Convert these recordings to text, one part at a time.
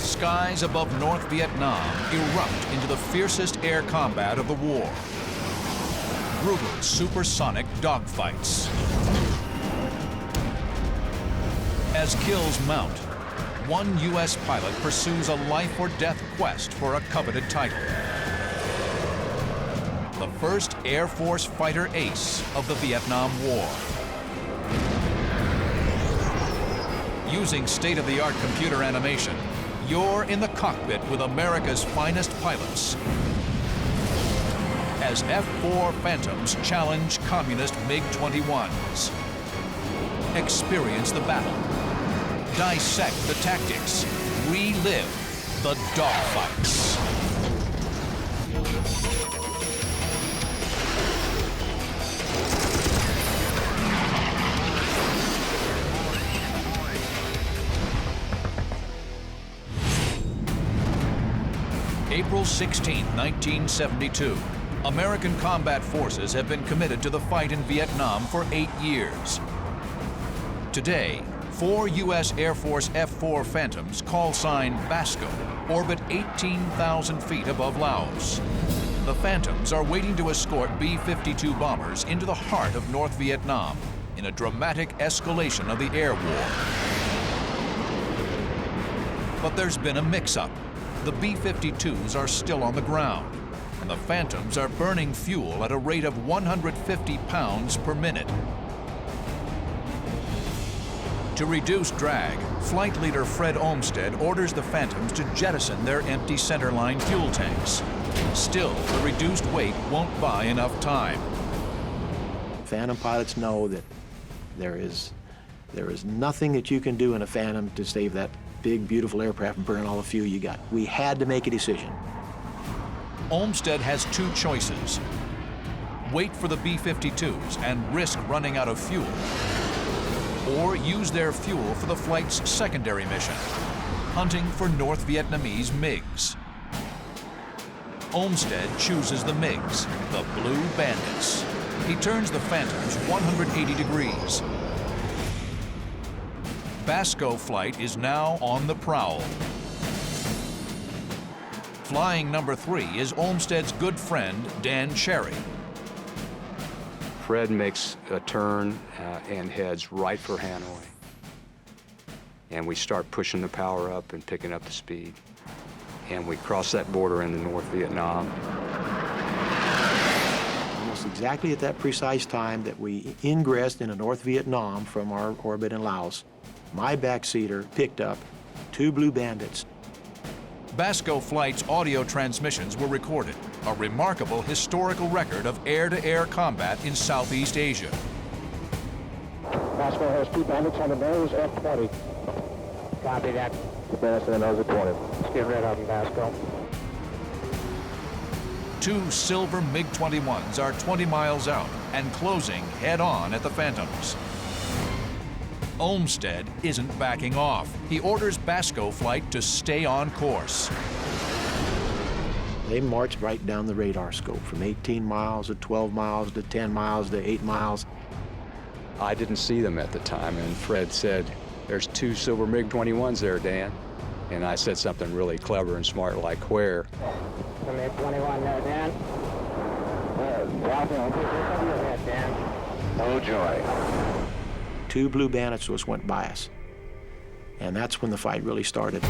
skies above North Vietnam erupt into the fiercest air combat of the war. Brutal supersonic dogfights. As kills mount, one U.S. pilot pursues a life-or-death quest for a coveted title. The first Air Force fighter ace of the Vietnam War. Using state-of-the-art computer animation, you're in the cockpit with America's finest pilots as F-4 Phantoms challenge communist MiG-21s. Experience the battle. Dissect the tactics. Relive the dogfights. April 16, 1972. American combat forces have been committed to the fight in Vietnam for 8 years. Today, 4 U.S. Air Force F-4 Phantoms, call sign Basco, orbit 18,000 feet above Laos. The Phantoms are waiting to escort B-52 bombers into the heart of North Vietnam in a dramatic escalation of the air war. But there's been a mix-up. The B-52s are still on the ground, and the Phantoms are burning fuel at a rate of 150 pounds per minute. To reduce drag, Flight Leader Fred Olstead orders the Phantoms to jettison their empty centerline fuel tanks. Still, the reduced weight won't buy enough time. Phantom pilots know that there is nothing that you can do in a Phantom to save that big, beautiful aircraft and burn all the fuel you got. We had to make a decision. Olstead has 2 choices. Wait for the B-52s and risk running out of fuel, or use their fuel for the flight's secondary mission, hunting for North Vietnamese MiGs. Olstead chooses the MiGs, the Blue Bandits. He turns the Phantoms 180 degrees. Basco flight is now on the prowl. Flying number 3 is Olmstead's good friend, Dan Cherry. Fred makes a turn and heads right for Hanoi. And we start pushing the power up and picking up the speed. And we cross that border into North Vietnam. Almost exactly at that precise time that we ingressed into North Vietnam from our orbit in Laos, my backseater picked up 2 Blue Bandits. Basco flight's audio transmissions were recorded, a remarkable historical record of air-to-air combat in Southeast Asia. Basco has 2 bandits on the nose, F-20. Copy that. 2 bandits on the nose at 20. Let's get rid of them, Basco. 2 silver MiG-21s are 20 miles out and closing head-on at the Phantoms. Olmstead isn't backing off. He orders Basco flight to stay on course. They marched right down the radar scope from 18 miles to 12 miles to 10 miles to 8 miles. I didn't see them at the time, and Fred said, "There's 2 silver MiG-21s there, Dan." And I said something really clever and smart, like, "Where?" The MiG-21 there, Dan. Dan. Oh, joy. 2 Blue Bandits just went by us. And that's when the fight really started.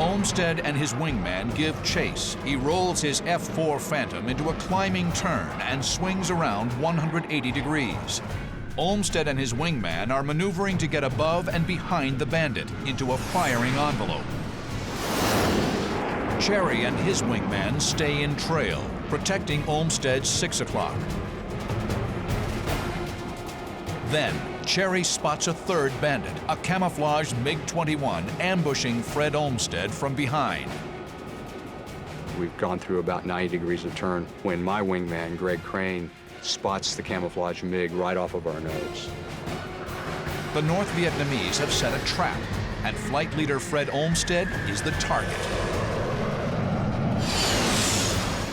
Olmstead and his wingman give chase. He rolls his F-4 Phantom into a climbing turn and swings around 180 degrees. Olmstead and his wingman are maneuvering to get above and behind the Bandit into a firing envelope. Cherry and his wingman stay in trail, protecting Olmstead's 6 o'clock. Then, Cherry spots a 3rd Bandit, a camouflaged MiG-21, ambushing Fred Olmstead from behind. We've gone through about 90 degrees of turn when my wingman, Greg Crane, spots the camouflage MiG right off of our nose. The North Vietnamese have set a trap, and Flight Leader Fred Olmstead is the target.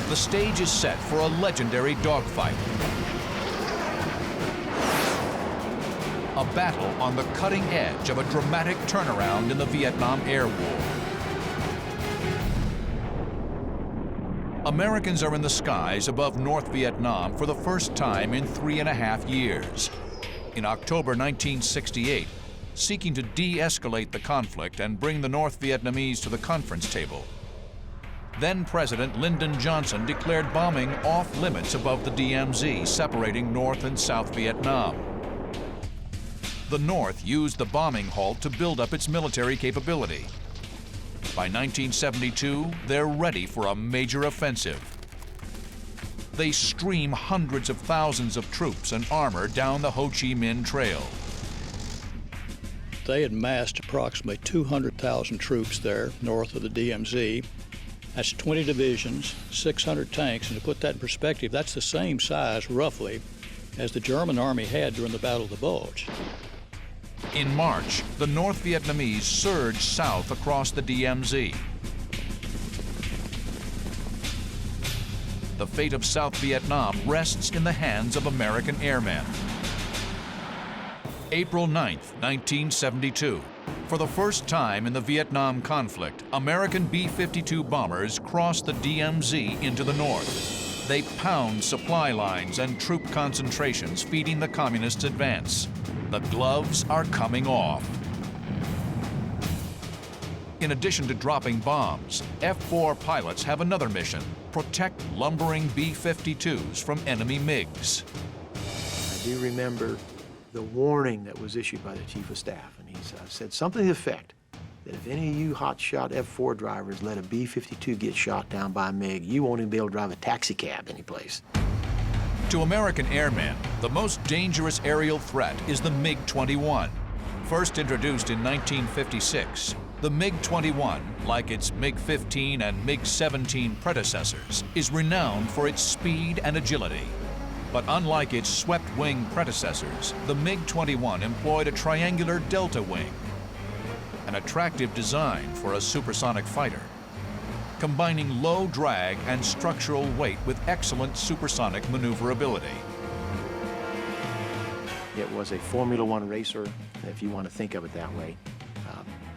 The stage is set for a legendary dogfight. A battle on the cutting edge of a dramatic turnaround in the Vietnam Air War. Americans are in the skies above North Vietnam for the first time in 3.5 years. In October 1968, seeking to de-escalate the conflict and bring the North Vietnamese to the conference table, then-President Lyndon Johnson declared bombing off-limits above the DMZ, separating North and South Vietnam. The North used the bombing halt to build up its military capability. By 1972, they're ready for a major offensive. They stream hundreds of thousands of troops and armor down the Ho Chi Minh Trail. They had massed approximately 200,000 troops there north of the DMZ. That's 20 divisions, 600 tanks, and to put that in perspective, that's the same size, roughly, as the German army had during the Battle of the Bulge. In March, the North Vietnamese surged south across the DMZ. The fate of South Vietnam rests in the hands of American airmen. April 9th, 1972. For the first time in the Vietnam conflict, American B-52 bombers crossed the DMZ into the north. They pound supply lines and troop concentrations, feeding the communists' advance. The gloves are coming off. In addition to dropping bombs, F-4 pilots have another mission: protect lumbering B-52s from enemy MiGs. I do remember the warning that was issued by the Chief of Staff, and he said something to the effect that if any of you hotshot F-4 drivers let a B-52 get shot down by a MiG, you won't even be able to drive a taxi cab anyplace. To American airmen, the most dangerous aerial threat is the MiG-21. First introduced in 1956, the MiG-21, like its MiG-15 and MiG-17 predecessors, is renowned for its speed and agility. But unlike its swept-wing predecessors, the MiG-21 employed a triangular delta wing, an attractive design for a supersonic fighter, combining low drag and structural weight with excellent supersonic maneuverability. It was a Formula One racer, if you want to think of it that way.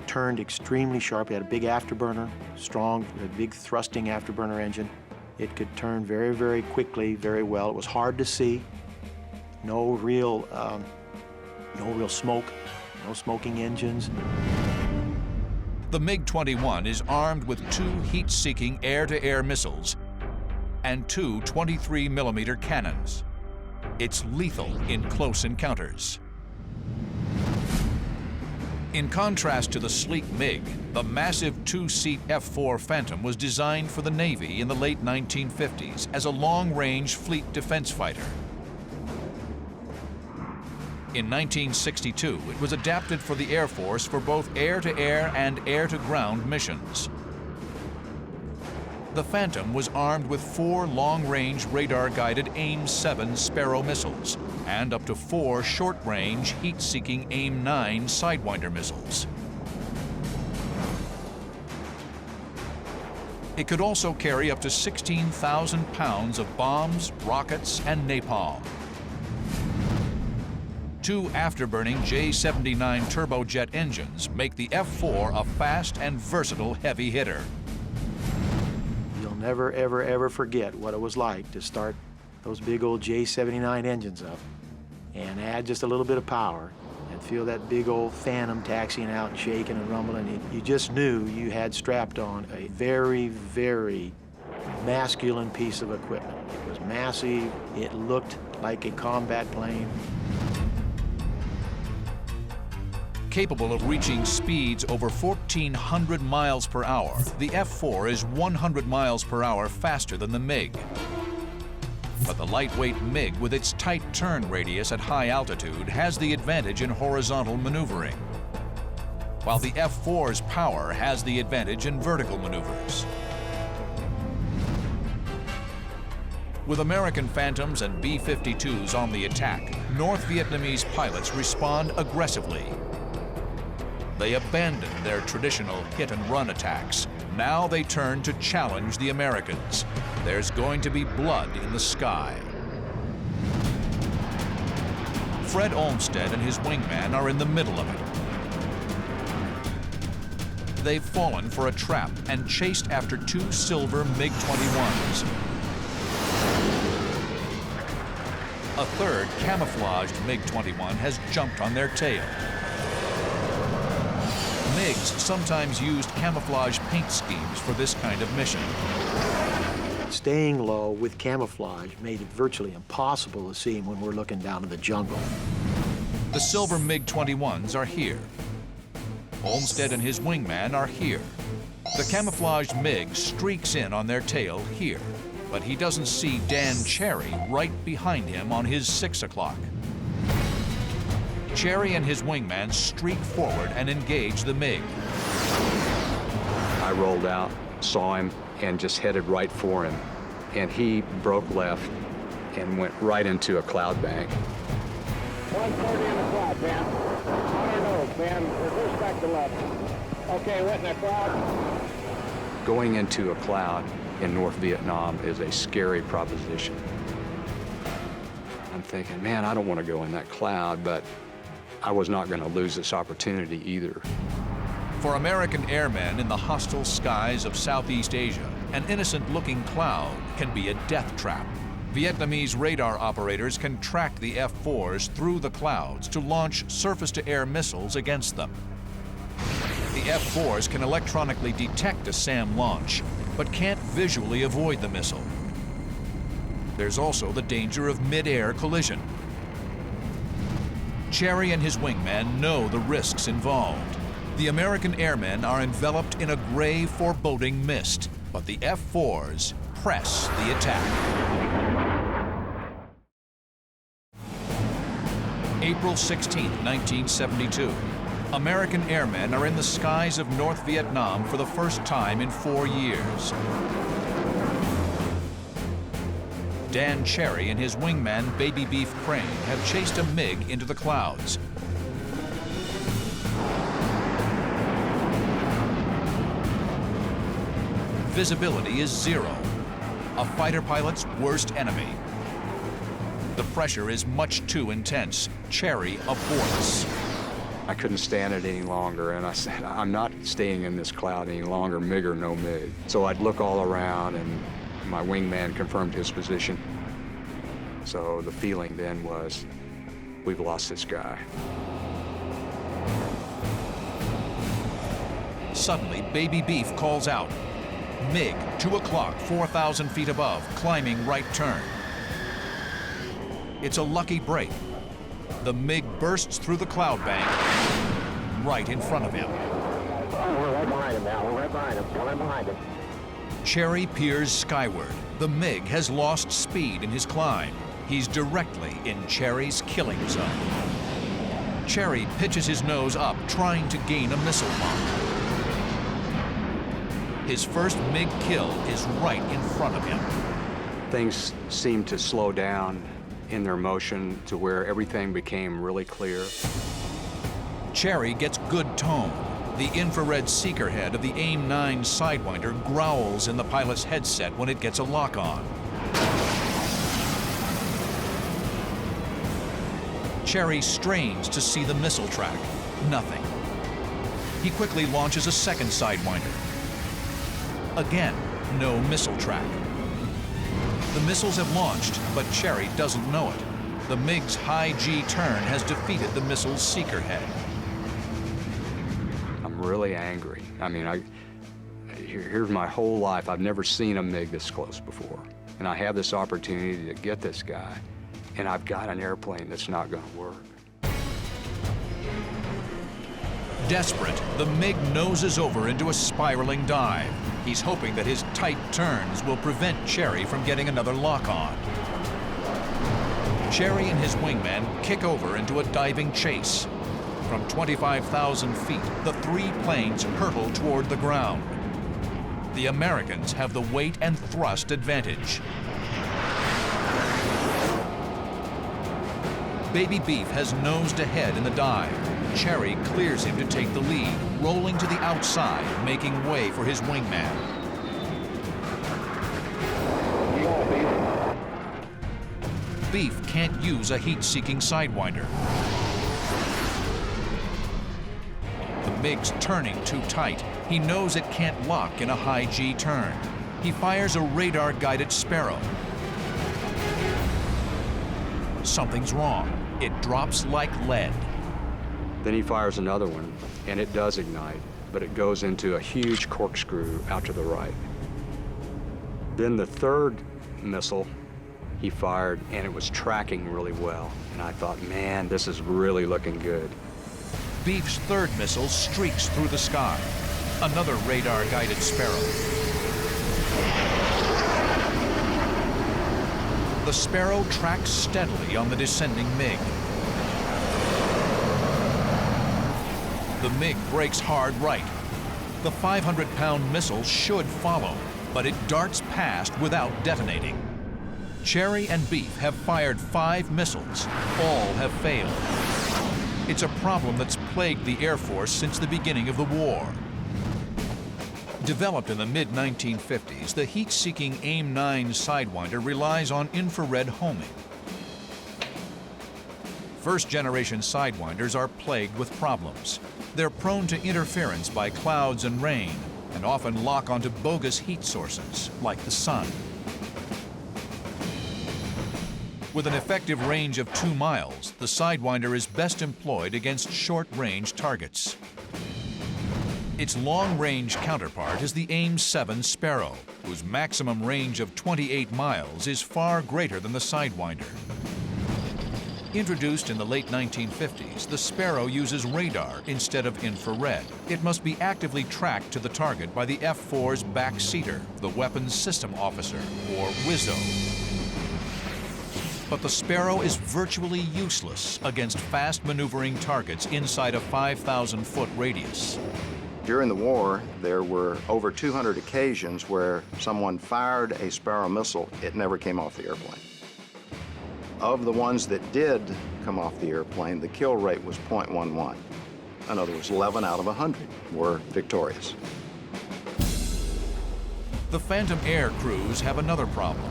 Turned extremely sharp. It had a big afterburner, strong, a big thrusting afterburner engine. It could turn very, very quickly, very well. It was hard to see. No real smoke, no smoking engines. The MiG-21 is armed with 2 heat-seeking air-to-air missiles and 2 23mm cannons. It's lethal in close encounters. In contrast to the sleek MiG, the massive 2-seat F-4 Phantom was designed for the Navy in the late 1950s as a long-range fleet defense fighter. In 1962, it was adapted for the Air Force for both air-to-air and air-to-ground missions. The Phantom was armed with 4 long-range radar-guided AIM-7 Sparrow missiles and up to 4 short-range, heat-seeking AIM-9 Sidewinder missiles. It could also carry up to 16,000 pounds of bombs, rockets, and napalm. 2 afterburning J-79 turbojet engines make the F-4 a fast and versatile heavy hitter. You'll never, ever, ever forget what it was like to start those big old J-79 engines up and add just a little bit of power and feel that big old Phantom taxiing out and shaking and rumbling. You just knew you had strapped on a very, very masculine piece of equipment. It was massive. It looked like a combat plane. Capable of reaching speeds over 1,400 miles per hour, the F-4 is 100 miles per hour faster than the MiG. But the lightweight MiG, with its tight turn radius at high altitude, has the advantage in horizontal maneuvering, while the F-4's power has the advantage in vertical maneuvers. With American Phantoms and B-52s on the attack, North Vietnamese pilots respond aggressively. They abandon their traditional hit-and-run attacks. Now they turn to challenge the Americans. There's going to be blood in the sky. Fred Olstead and his wingman are in the middle of it. they've fallen for a trap and chased after 2 silver MiG-21s. A third camouflaged MiG-21 has jumped on their tail. MiGs sometimes used camouflage paint schemes for this kind of mission. Staying low with camouflage made it virtually impossible to see him when we're looking down in the jungle. The silver MiG-21s are here. Olstead and his wingman are here. The camouflaged MiG streaks in on their tail here, but he doesn't see Dan Cherry right behind him on his 6 o'clock. Cherry and his wingman streak forward and engage the MiG. I rolled out, saw him, and just headed right for him. And he broke left and went right into a cloud bank. 140 in the cloud, Ben. On our nose, Ben. Reverse back to left. Okay, went in a cloud. Going into a cloud in North Vietnam is a scary proposition. I'm thinking, man, I don't want to go in that cloud, but I was not going to lose this opportunity either. For American airmen in the hostile skies of Southeast Asia, an innocent-looking cloud can be a death trap. Vietnamese radar operators can track the F-4s through the clouds to launch surface-to-air missiles against them. The F-4s can electronically detect a SAM launch, but can't visually avoid the missile. There's also the danger of mid-air collision. Cherry and his wingman know the risks involved. The American airmen are enveloped in a gray, foreboding mist, but the F-4s press the attack. April 16, 1972. American airmen are in the skies of North Vietnam for the first time in 4 years. Dan Cherry and his wingman Baby Beef Crane have chased a MiG into the clouds. Visibility is 0, a fighter pilot's worst enemy. The pressure is much too intense. Cherry aborts. I couldn't stand it any longer, and I said, I'm not staying in this cloud any longer, MiG or no MiG. So I'd look all around, and my wingman confirmed his position. So the feeling then was, we've lost this guy. Suddenly, Baby Beef calls out. MiG, 2 o'clock, 4,000 feet above, climbing right turn. It's a lucky break. The MiG bursts through the cloud bank right in front of him. Oh, we're right behind him now. We're right behind him. We're right behind him. Cherry peers skyward. The MiG has lost speed in his climb. He's directly in Cherry's killing zone. Cherry pitches his nose up, trying to gain a missile bump. His first MiG kill is right in front of him. Things seemed to slow down in their motion to where everything became really clear. Cherry gets good tone. The infrared seeker head of the AIM-9 Sidewinder growls in the pilot's headset when it gets a lock on. Cherry strains to see the missile track. Nothing. He quickly launches a second Sidewinder. Again, no missile track. The missiles have launched, but Cherry doesn't know it. The MiG's high G turn has defeated the missile's seeker head. I'm really angry. I mean, here's my whole life. I've never seen a MiG this close before. And I have this opportunity to get this guy, and I've got an airplane that's not going to work. Desperate, the MiG noses over into a spiraling dive. He's hoping that his tight turns will prevent Cherry from getting another lock-on. Cherry and his wingman kick over into a diving chase. From 25,000 feet, the 3 planes hurtle toward the ground. The Americans have the weight and thrust advantage. Baby Beef has nosed ahead in the dive. Cherry clears him to take the lead, rolling to the outside, making way for his wingman. Beef can't use a heat-seeking Sidewinder. The MiG's turning too tight. He knows it can't lock in a high G turn. He fires a radar-guided Sparrow. Something's wrong. It drops like lead. Then he fires another one, and it does ignite, but it goes into a huge corkscrew out to the right. Then the third missile he fired, and it was tracking really well. And I thought, man, this is really looking good. Beef's third missile streaks through the sky. Another radar-guided Sparrow. The Sparrow tracks steadily on the descending MiG. The MiG brakes hard right. The 500-pound missile should follow, but it darts past without detonating. Cherry and Beef have fired 5 missiles. All have failed. It's a problem that's plagued the Air Force since the beginning of the war. Developed in the mid-1950s, the heat-seeking AIM-9 Sidewinder relies on infrared homing. First-generation Sidewinders are plagued with problems. They're prone to interference by clouds and rain, and often lock onto bogus heat sources, like the sun. With an effective range of 2 miles, the Sidewinder is best employed against short-range targets. Its long-range counterpart is the AIM-7 Sparrow, whose maximum range of 28 miles is far greater than the Sidewinder. Introduced in the late 1950s, the Sparrow uses radar instead of infrared. It must be actively tracked to the target by the F-4's backseater, the Weapons System Officer, or WISO. But the Sparrow is virtually useless against fast maneuvering targets inside a 5,000-foot radius. During the war, there were over 200 occasions where someone fired a Sparrow missile. It never came off the airplane. Of the ones that did come off the airplane, the kill rate was 0.11. In other words, 11 out of 100 were victorious. The Phantom Air crews have another problem.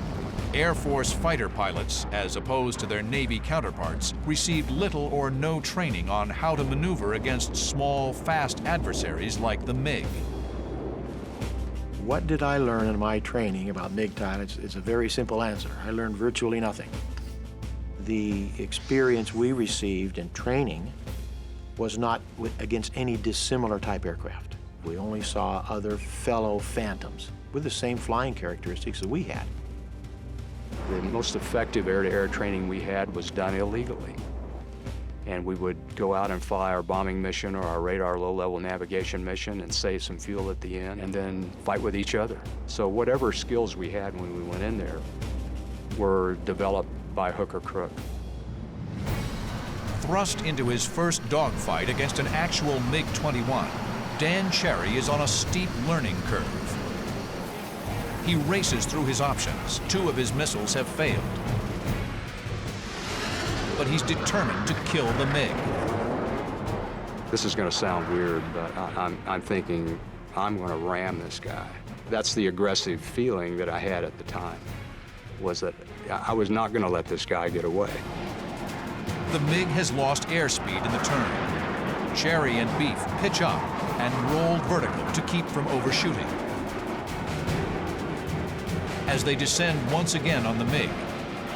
Air Force fighter pilots, as opposed to their Navy counterparts, received little or no training on how to maneuver against small, fast adversaries like the MiG. What did I learn in my training about MiG pilots? It's a very simple answer. I learned virtually nothing. The experience we received in training was not against any dissimilar type aircraft. We only saw other fellow Phantoms with the same flying characteristics that we had. The most effective air-to-air training we had was done illegally. And we would go out and fly our bombing mission or our radar low-level navigation mission and save some fuel at the end and then fight with each other. So whatever skills we had when we went in there were developed by hook or crook. Thrust into his first dogfight against an actual MiG-21, Dan Cherry is on a steep learning curve. He races through his options. 2 of his missiles have failed. But he's determined to kill the MiG. This is going to sound weird, but I'm thinking I'm going to ram this guy. That's the aggressive feeling that I had at the time, was that I was not going to let this guy get away. The MiG has lost airspeed in the turn. Cherry and Beef pitch up and roll vertical to keep from overshooting. As they descend once again on the MiG,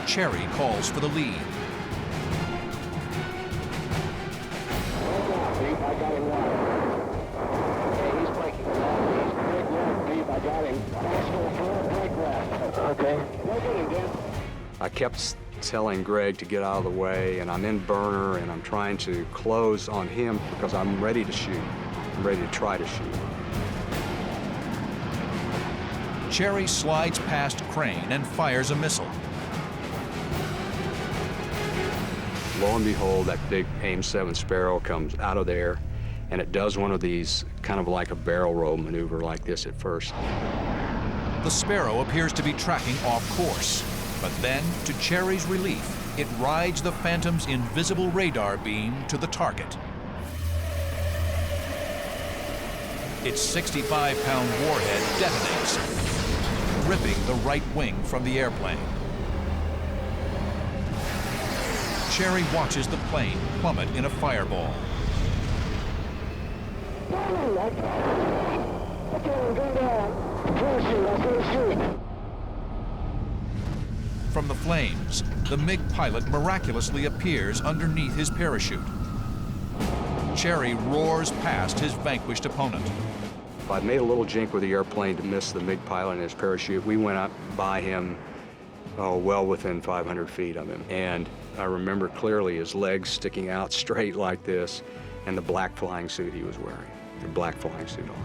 Cherry calls for the lead. I got him wide. Okay, he's breaking. He's break left, Beef. I got him. Break left. Okay. Look at him, Dan. I kept telling Greg to get out of the way, and I'm in burner, and I'm trying to close on him because I'm ready to shoot. I'm ready to try to shoot. Cherry slides past Crane and fires a missile. Lo and behold, that big AIM-7 Sparrow comes out of there, and it does one of these kind of like a barrel roll maneuver like this at first. The Sparrow appears to be tracking off course, but then, to Cherry's relief, it rides the Phantom's invisible radar beam to the target. Its 65-pound warhead detonates, ripping the right wing from the airplane. Cherry watches the plane plummet in a fireball. From the flames, the MiG pilot miraculously appears underneath his parachute. Cherry roars past his vanquished opponent. I made a little jink with the airplane to miss the MiG pilot and his parachute. We went up by him, well within 500 feet of him. And I remember clearly his legs sticking out straight like this, and the black flying suit he was wearing, the black flying suit on.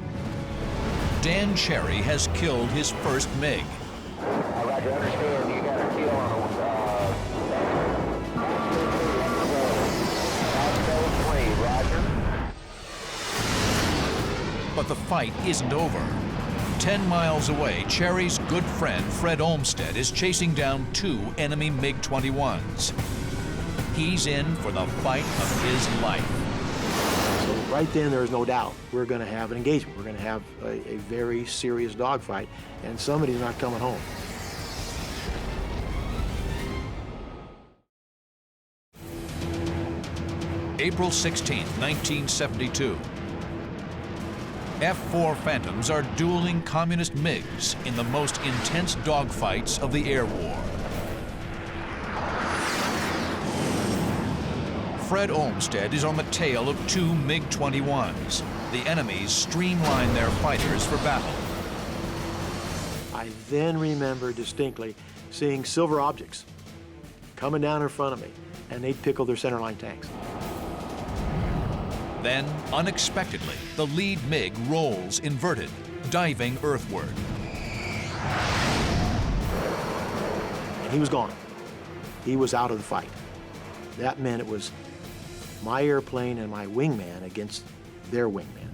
Dan Cherry has killed his first MiG. Roger, understand you got a kill on Roger. But the fight isn't over. 10 miles away, Cherry's good friend Fred Olstead is chasing down 2 enemy MiG-21s. He's in for the fight of his life. So right then, there is no doubt we're going to have an engagement. We're going to have a very serious dogfight, and somebody's not coming home. April 16, 1972. F-4 Phantoms are dueling communist MiGs in the most intense dogfights of the air war. Fred Olstead is on the tail of 2 MiG-21s. The enemies streamline their fighters for battle. I then remember distinctly seeing silver objects coming down in front of me, and they'd pickle their centerline tanks. Then, unexpectedly, the lead MiG rolls inverted, diving earthward. And he was gone. He was out of the fight. That meant it was my airplane and my wingman against their wingman.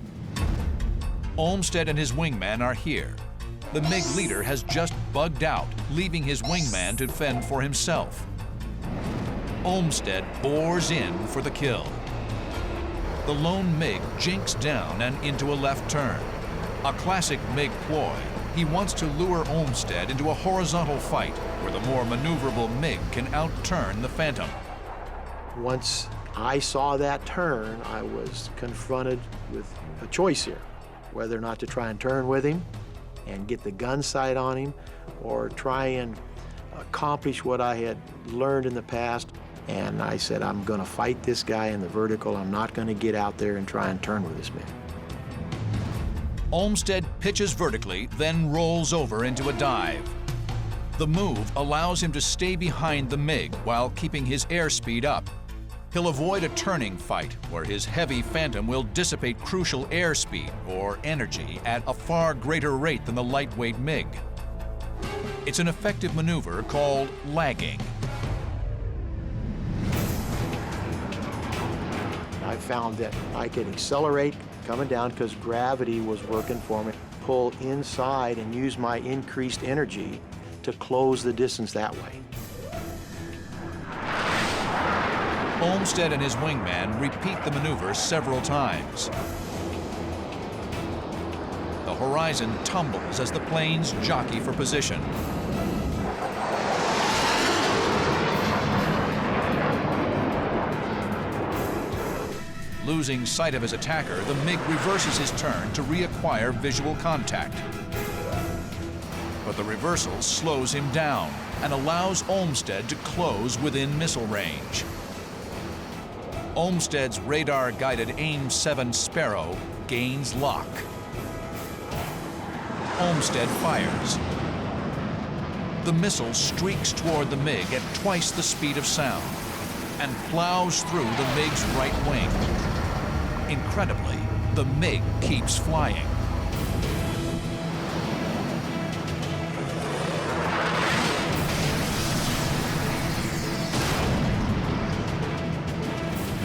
Olstead and his wingman are here. The MiG leader has just bugged out, leaving his wingman to fend for himself. Olstead bores in for the kill. The lone MiG jinks down and into a left turn. A classic MiG ploy. He wants to lure Olstead into a horizontal fight where the more maneuverable MiG can outturn the Phantom. Once I saw that turn, I was confronted with a choice here, whether or not to try and turn with him and get the gun sight on him, or try and accomplish what I had learned in the past. And I said, I'm going to fight this guy in the vertical. I'm not going to get out there and try and turn with this MiG. Olstead pitches vertically, then rolls over into a dive. The move allows him to stay behind the MiG while keeping his airspeed up. He'll avoid a turning fight where his heavy Phantom will dissipate crucial airspeed or energy at a far greater rate than the lightweight MiG. It's an effective maneuver called lagging. I found that I could accelerate coming down because gravity was working for me, pull inside and use my increased energy to close the distance that way. Olstead and his wingman repeat the maneuver several times. The horizon tumbles as the planes jockey for position. Losing sight of his attacker, the MiG reverses his turn to reacquire visual contact. But the reversal slows him down and allows Olstead to close within missile range. Olstead's radar-guided AIM-7 Sparrow gains lock. Olstead fires. The missile streaks toward the MiG at twice the speed of sound and plows through the MiG's right wing. Incredibly, the MiG keeps flying.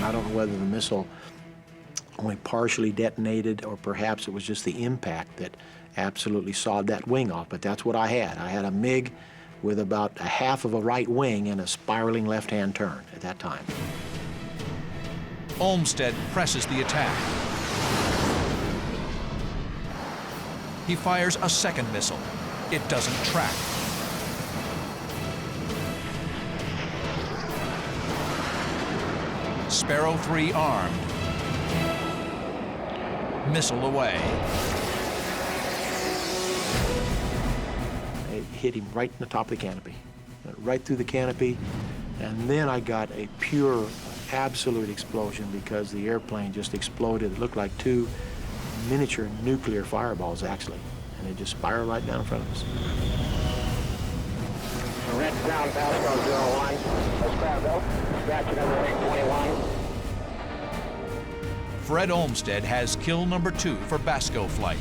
I don't know whether the missile only partially detonated or perhaps it was just the impact that absolutely sawed that wing off, but that's what I had. I had a MiG with about a half of a right wing and a spiraling left-hand turn at that time. Olstead presses the attack. He fires a second missile. It doesn't track. Sparrow 3 armed. missile away. It hit him right in the top of the canopy, went right through the canopy, and then I got a pure, absolute explosion because the airplane just exploded. It looked like two miniature nuclear fireballs, actually, and it just spiraled right down in front of us. Red ground, Basco 01. Let's grab though. Scratch number 821. Fred Olmstead has kill number 2 for Basco flight.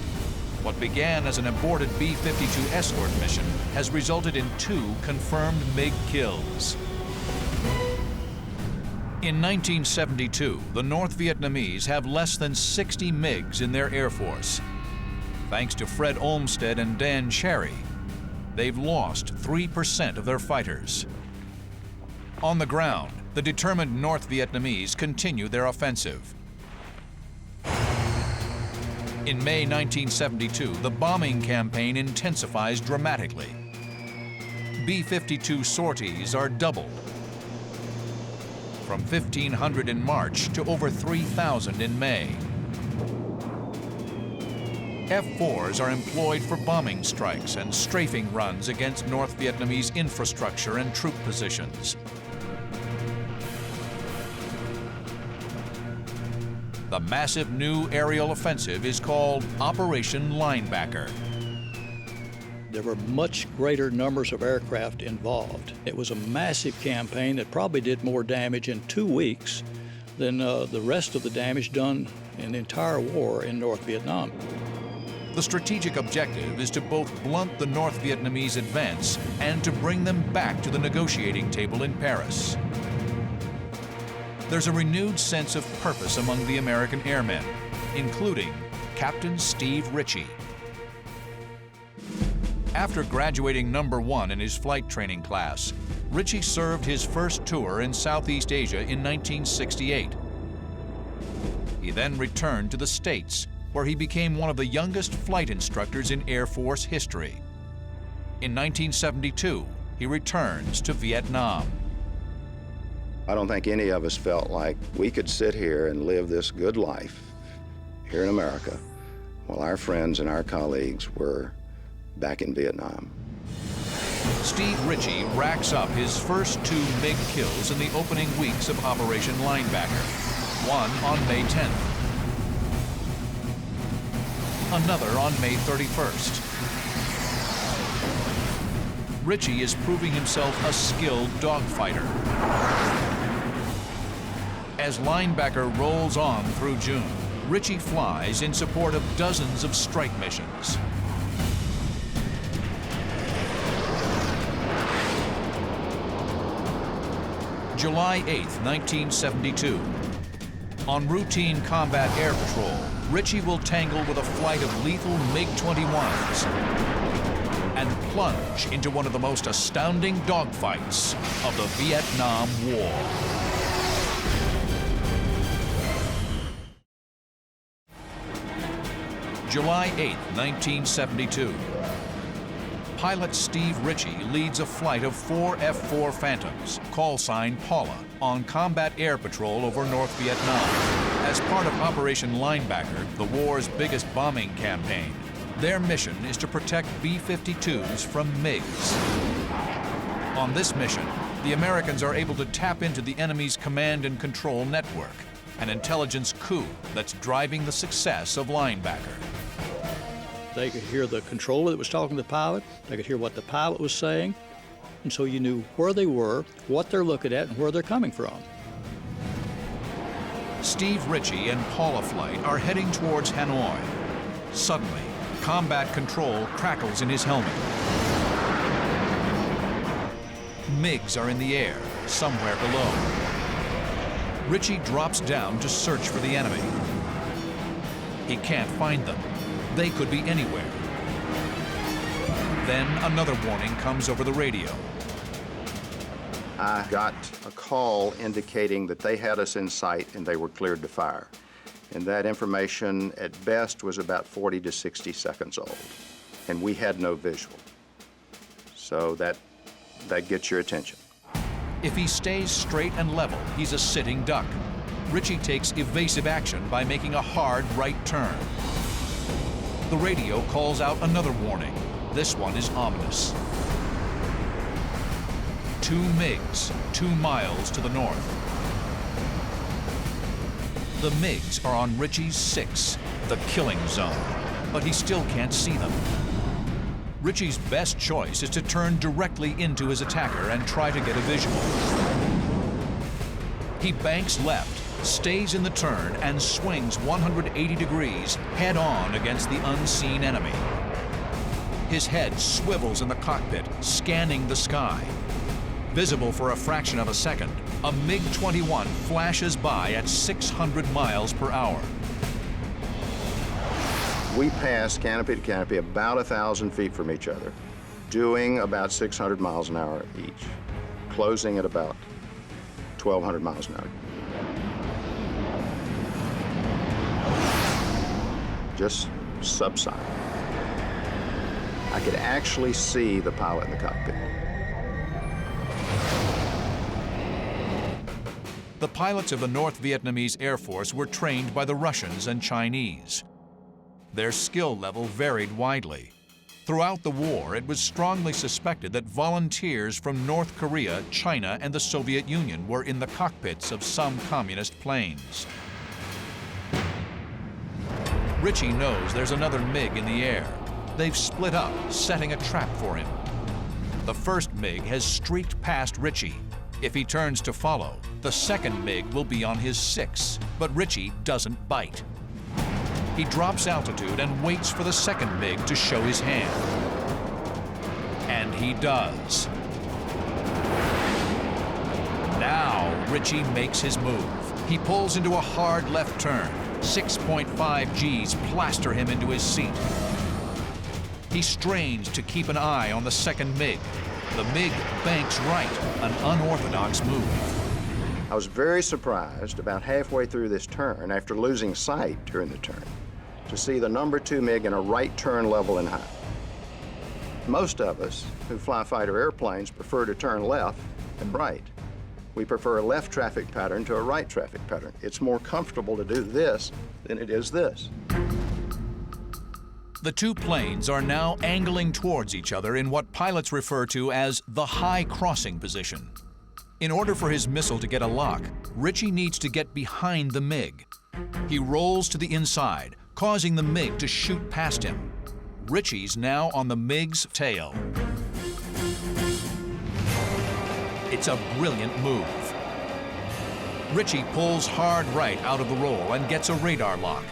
What began as an aborted B-52 escort mission has resulted in 2 confirmed MiG kills. In 1972, the North Vietnamese have less than 60 MiGs in their Air Force. Thanks to Fred Olmstead and Dan Cherry, they've lost 3% of their fighters. On the ground, the determined North Vietnamese continue their offensive. In May 1972, the bombing campaign intensifies dramatically. B-52 sorties are doubled, from 1,500 in March to over 3,000 in May. F-4s are employed for bombing strikes and strafing runs against North Vietnamese infrastructure and troop positions. The massive new aerial offensive is called Operation Linebacker. There were much greater numbers of aircraft involved. It was a massive campaign that probably did more damage in 2 weeks than the rest of the damage done in the entire war in North Vietnam. The strategic objective is to both blunt the North Vietnamese advance and to bring them back to the negotiating table in Paris. There's a renewed sense of purpose among the American airmen, including Captain Steve Richie. After graduating number 1 in his flight training class, Richie served his first tour in Southeast Asia in 1968. He then returned to the States, where he became one of the youngest flight instructors in Air Force history. In 1972, he returns to Vietnam. I don't think any of us felt like we could sit here and live this good life here in America while our friends and our colleagues were back in Vietnam. Steve Richie racks up his first 2 MiG kills in the opening weeks of Operation Linebacker, one on May 10th, another on May 31st. Richie is proving himself a skilled dogfighter. As Linebacker rolls on through June, Richie flies in support of dozens of strike missions. July 8, 1972. On routine combat air patrol, Richie will tangle with a flight of lethal MiG-21s and plunge into one of the most astounding dogfights of the Vietnam War. July 8, 1972. Pilot Steve Richie leads a flight of 4 F-4 Phantoms, call sign Paula, on combat air patrol over North Vietnam. As part of Operation Linebacker, the war's biggest bombing campaign, their mission is to protect B-52s from MiGs. On this mission, the Americans are able to tap into the enemy's command and control network, an intelligence coup that's driving the success of Linebacker. They could hear the controller that was talking to the pilot. They could hear what the pilot was saying. And so you knew where they were, what they're looking at, and where they're coming from. Steve Richie and Paula flight are heading towards Hanoi. Suddenly, combat control crackles in his helmet. MiGs are in the air, somewhere below. Richie drops down to search for the enemy. He can't find them. They could be anywhere. Then another warning comes over the radio. I got a call indicating that they had us in sight and they were cleared to fire. And that information, at best, was about 40 to 60 seconds old. And we had no visual. So that gets your attention. If he stays straight and level, he's a sitting duck. Richie takes evasive action by making a hard right turn. The radio calls out another warning. This one is ominous. 2 MiGs, 2 miles to the north. The MiGs are on Richie's 6, the killing zone, but he still can't see them. Richie's best choice is to turn directly into his attacker and try to get a visual. He banks left, stays in the turn, and swings 180 degrees head-on against the unseen enemy. His head swivels in the cockpit, scanning the sky. Visible for a fraction of a second, a MiG-21 flashes by at 600 miles per hour. We passed canopy to canopy about 1,000 feet from each other, doing about 600 miles an hour each, closing at about 1,200 miles an hour. Just subsonic. I could actually see the pilot in the cockpit. The pilots of the North Vietnamese Air Force were trained by the Russians and Chinese. Their skill level varied widely. Throughout the war, it was strongly suspected that volunteers from North Korea, China, and the Soviet Union were in the cockpits of some communist planes. Richie knows there's another MiG in the air. They've split up, setting a trap for him. The first MiG has streaked past Richie. If he turns to follow, the second MiG will be on his 6, but Richie doesn't bite. He drops altitude and waits for the second MiG to show his hand. And he does. Now Richie makes his move. He pulls into a hard left turn. 6.5 Gs plaster him into his seat. He strains to keep an eye on the second MiG. The MiG banks right, an unorthodox move. I was very surprised about halfway through this turn, after losing sight during the turn, to see the number 2 MiG in a right turn level and high. Most of us who fly fighter airplanes prefer to turn left and right. We prefer a left traffic pattern to a right traffic pattern. It's more comfortable to do this than it is this. The two planes are now angling towards each other in what pilots refer to as the high crossing position. In order for his missile to get a lock, Richie needs to get behind the MiG. He rolls to the inside, causing the MiG to shoot past him. Richie's now on the MiG's tail. It's a brilliant move. Richie pulls hard right out of the roll and gets a radar lock.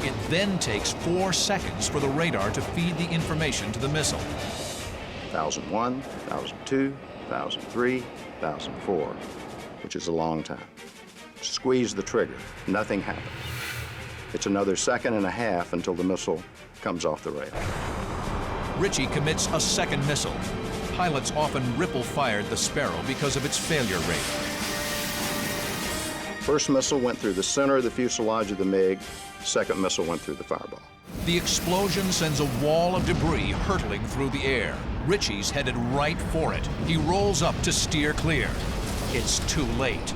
It then takes 4 seconds for the radar to feed the information to the missile. 1001, 1002, 1003, 1004, which is a long time. Squeeze the trigger, nothing happens. It's another 1.5 seconds until the missile comes off the rail. Richie commits a second missile. Pilots often ripple-fired the Sparrow because of its failure rate. First missile went through the center of the fuselage of the MiG. Second missile went through the fireball. The explosion sends a wall of debris hurtling through the air. Richie's headed right for it. He rolls up to steer clear. It's too late.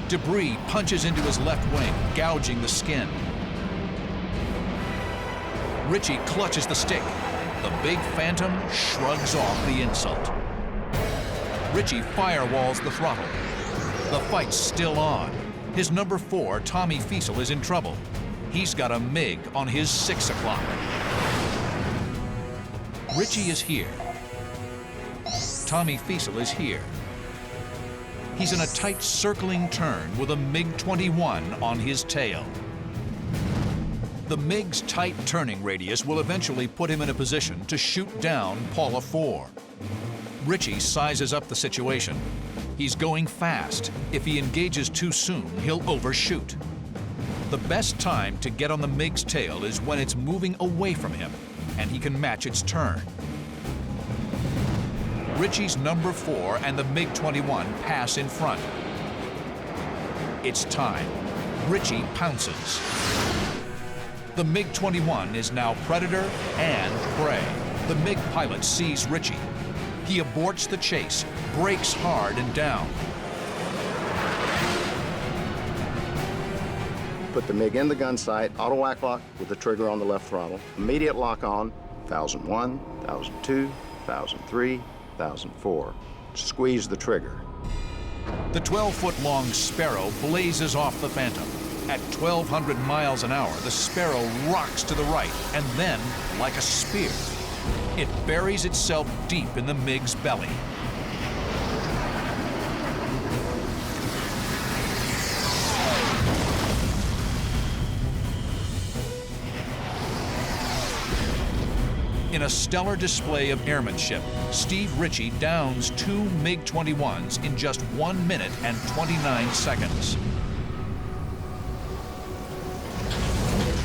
Debris punches into his left wing, gouging the skin. Richie clutches the stick. The big Phantom shrugs off the insult. Richie firewalls the throttle. The fight's still on. His number 4, Tommy Fiesel, is in trouble. He's got a MiG on his 6 o'clock. Richie is here. Tommy Fiesel is here. He's in a tight circling turn with a MiG-21 on his tail. The MiG's tight turning radius will eventually put him in a position to shoot down Paula 4. Richie sizes up the situation. He's going fast. If he engages too soon, he'll overshoot. The best time to get on the MiG's tail is when it's moving away from him, and he can match its turn. Richie's number 4 and the MiG-21 pass in front. It's time. Richie pounces. The MiG-21 is now predator and prey. the MiG pilot sees Richie. He aborts the chase, brakes hard and down. Put the MiG in the gun sight, auto whack lock with the trigger on the left throttle. Immediate lock on, 1001, 1002, 1003, 1004. Squeeze the trigger. The 12-foot-long Sparrow blazes off the Phantom. At 1,200 miles an hour, the Sparrow rocks to the right, and then, like a spear, it buries itself deep in the MiG's belly. In a stellar display of airmanship, Steve Richie downs 2 MiG-21s in just 1 minute and 29 seconds.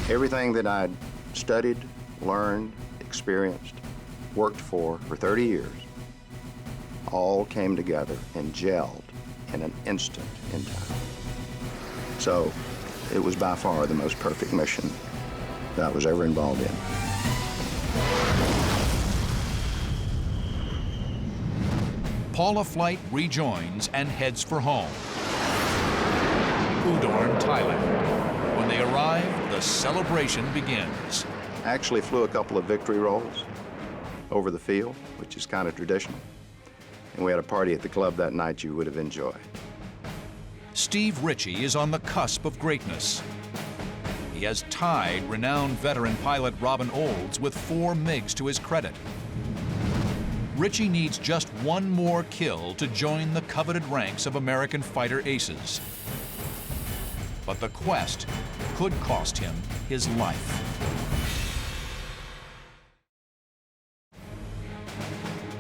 Everything that I'd studied, learned, experienced, worked for 30 years, all came together and gelled in an instant in time. So it was by far the most perfect mission that I was ever involved in. Paula flight rejoins and heads for home, Udorn, Thailand. When they arrive, the celebration begins. I actually flew a couple of victory rolls over the field, which is kind of traditional. And we had a party at the club that night you would have enjoyed. Steve Richie is on the cusp of greatness. He has tied renowned veteran pilot Robin Olds with 4 MiGs to his credit. Richie needs just one more kill to join the coveted ranks of American fighter aces. But the quest could cost him his life.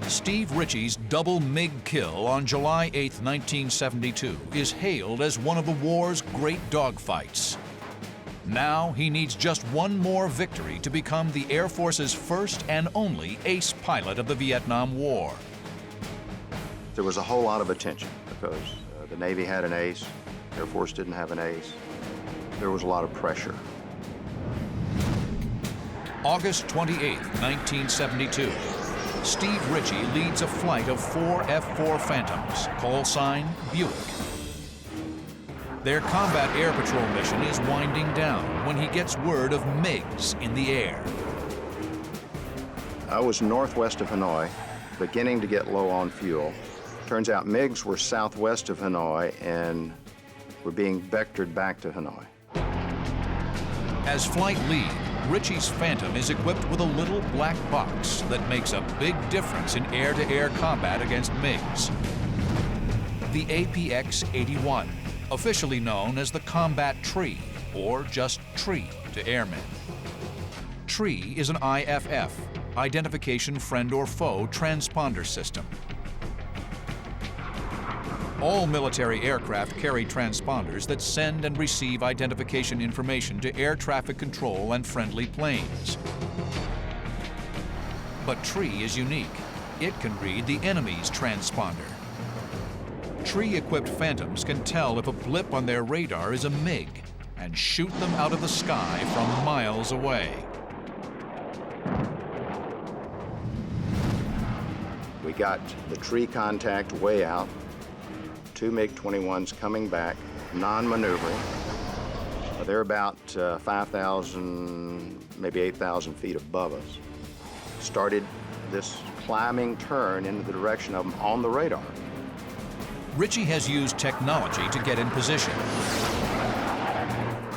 Steve Richie's double MiG kill on July 8, 1972 is hailed as one of the war's great dogfights. Now he needs just one more victory to become the Air Force's first and only ace pilot of the Vietnam War. There was a whole lot of attention because the Navy had an ace, Air Force didn't have an ace. There was a lot of pressure. August 28, 1972. Steve Richie leads a flight of 4 F-4 Phantoms, call sign Buick. Their combat air patrol mission is winding down when he gets word of MiGs in the air. I was northwest of Hanoi, beginning to get low on fuel. Turns out MiGs were southwest of Hanoi and were being vectored back to Hanoi. As flight lead, Richie's Phantom is equipped with a little black box that makes a big difference in air-to-air combat against MiGs. The APX-81, officially known as the Combat Tree, or just Tree to airmen. Tree is an IFF, Identification Friend or Foe transponder system. All military aircraft carry transponders that send and receive identification information to air traffic control and friendly planes. But Tree is unique. It can read the enemy's transponder. Tree-equipped Phantoms can tell if a blip on their radar is a MiG and shoot them out of the sky from miles away. We got the Tree contact way out. 2 MiG-21s coming back, non-maneuvering. They're about 5,000, maybe 8,000 feet above us. Started this climbing turn into the direction of them on the radar. Richie has used technology to get in position,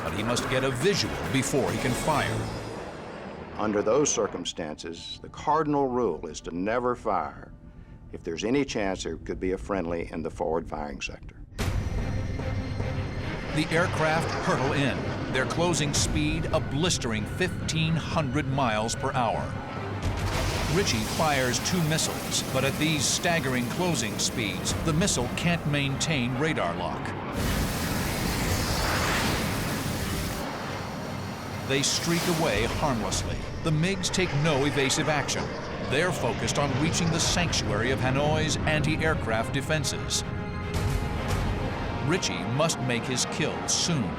but he must get a visual before he can fire. Under those circumstances, the cardinal rule is to never fire if there's any chance there could be a friendly in the forward firing sector. The aircraft hurtle in, their closing speed a blistering 1,500 miles per hour. Richie fires 2 missiles, but at these staggering closing speeds, the missile can't maintain radar lock. They streak away harmlessly. The MiGs take no evasive action. They're focused on reaching the sanctuary of Hanoi's anti-aircraft defenses. Richie must make his kill soon.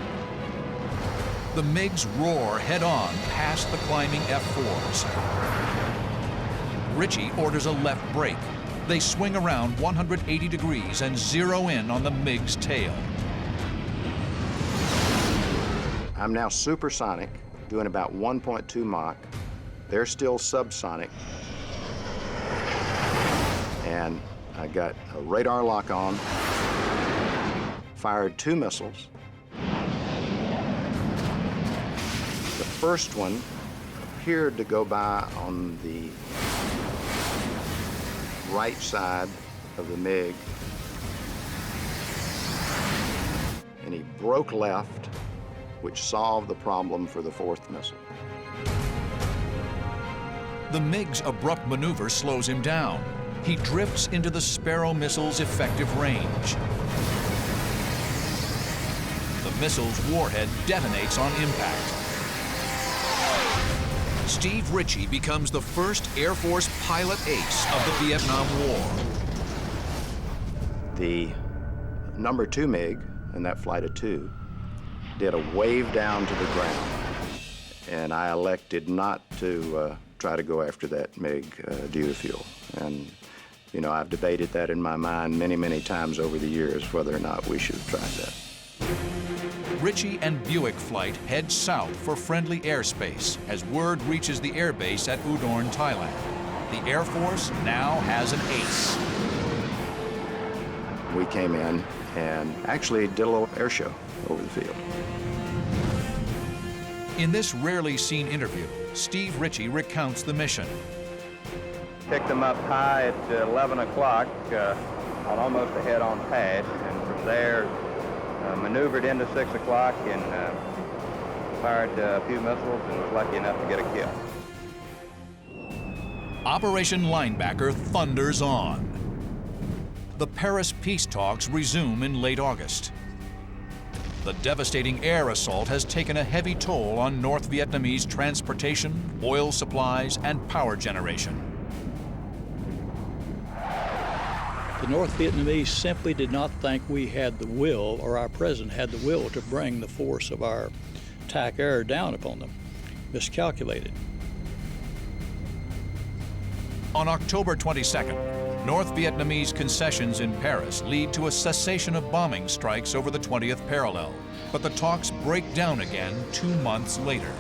The MiGs roar head-on past the climbing F-4s. Richie orders a left brake. They swing around 180 degrees and zero in on the MiG's tail. I'm now supersonic, doing about 1.2 Mach. They're still subsonic. And I got a radar lock on, fired 2 missiles. The first one appeared to go by on the right side of the MiG, and he broke left, which solved the problem for the 4th missile. The MiG's abrupt maneuver slows him down. He drifts into the Sparrow missile's effective range. The missile's warhead detonates on impact. Steve Richie becomes the first Air Force pilot ace of the Vietnam War. The number 2 MiG, in that flight of 2, did a wave down to the ground, and I elected not to try to go after that MiG due to fuel. And, you know, I've debated that in my mind many, many times over the years, whether or not we should have tried that. Richie and Buick flight head south for friendly airspace as word reaches the airbase at Udorn, Thailand. The Air Force now has an ace. We came in and actually did a little air show over the field. In this rarely seen interview, Steve Richie recounts the mission. Picked them up high at 11 o'clock on almost a head-on pass, and from there maneuvered into 6 o'clock and fired a few missiles and was lucky enough to get a kill. Operation Linebacker thunders on. The Paris peace talks resume in late August. The devastating air assault has taken a heavy toll on North Vietnamese transportation, oil supplies, and power generation. The North Vietnamese simply did not think we had the will, or our president had the will, to bring the force of our attack air down upon them. Miscalculated. On October 22nd, North Vietnamese concessions in Paris lead to a cessation of bombing strikes over the 20th parallel, but the talks break down again 2 months later.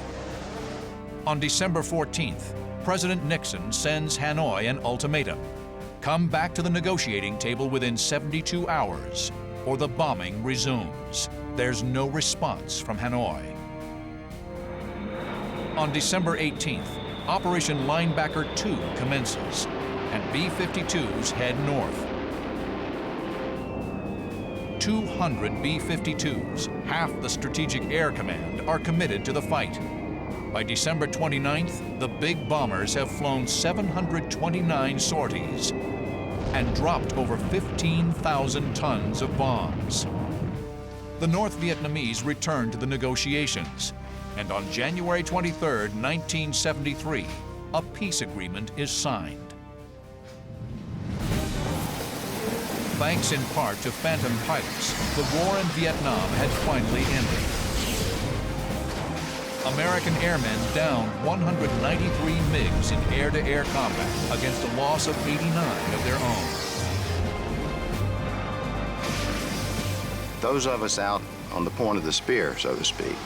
On December 14th, President Nixon sends Hanoi an ultimatum. Come back to the negotiating table within 72 hours, or the bombing resumes. There's no response from Hanoi. On December 18th, Operation Linebacker 2 commences, and B-52s head north. 200 B-52s, half the Strategic Air Command, are committed to the fight. By December 29th, the big bombers have flown 729 sorties and dropped over 15,000 tons of bombs. The North Vietnamese return to the negotiations, and on January 23, 1973, a peace agreement is signed. Thanks in part to Phantom pilots, the war in Vietnam had finally ended. American airmen downed 193 MiGs in air-to-air combat against a loss of 89 of their own. Those of us out on the point of the spear, so to speak,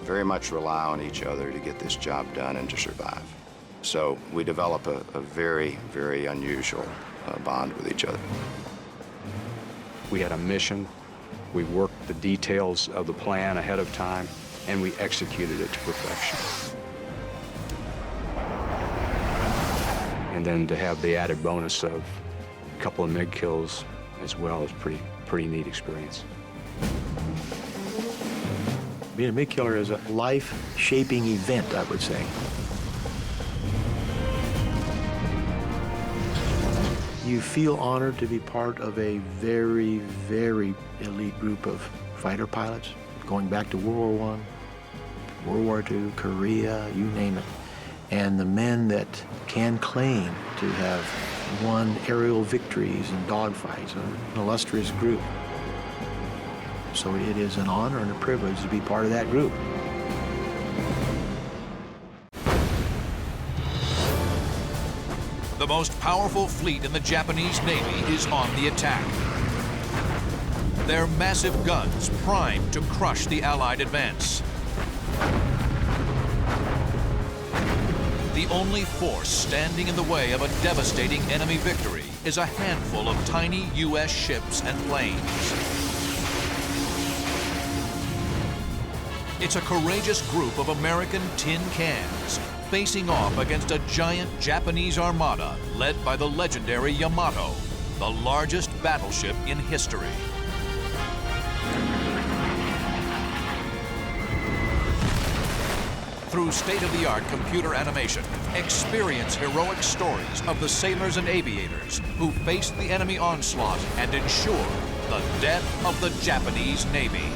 very much rely on each other to get this job done and to survive. So we develop a very, very unusual bond with each other. We had a mission. We worked the details of the plan ahead of time, and we executed it to perfection. And then to have the added bonus of a couple of MiG kills as well is pretty neat experience. Being a MiG killer is a life-shaping event, I would say. You feel honored to be part of a very, very elite group of fighter pilots, going back to World War I, World War II, Korea, you name it. And the men that can claim to have won aerial victories in dogfights, an illustrious group. So it is an honor and a privilege to be part of that group. The most powerful fleet in the Japanese Navy is on the attack. Their massive guns primed to crush the Allied advance. The only force standing in the way of a devastating enemy victory is a handful of tiny U.S. ships and planes. It's a courageous group of American tin cans facing off against a giant Japanese armada led by the legendary Yamato, the largest battleship in history. Through state-of-the-art computer animation, experience heroic stories of the sailors and aviators who faced the enemy onslaught and ensured the death of the Japanese Navy.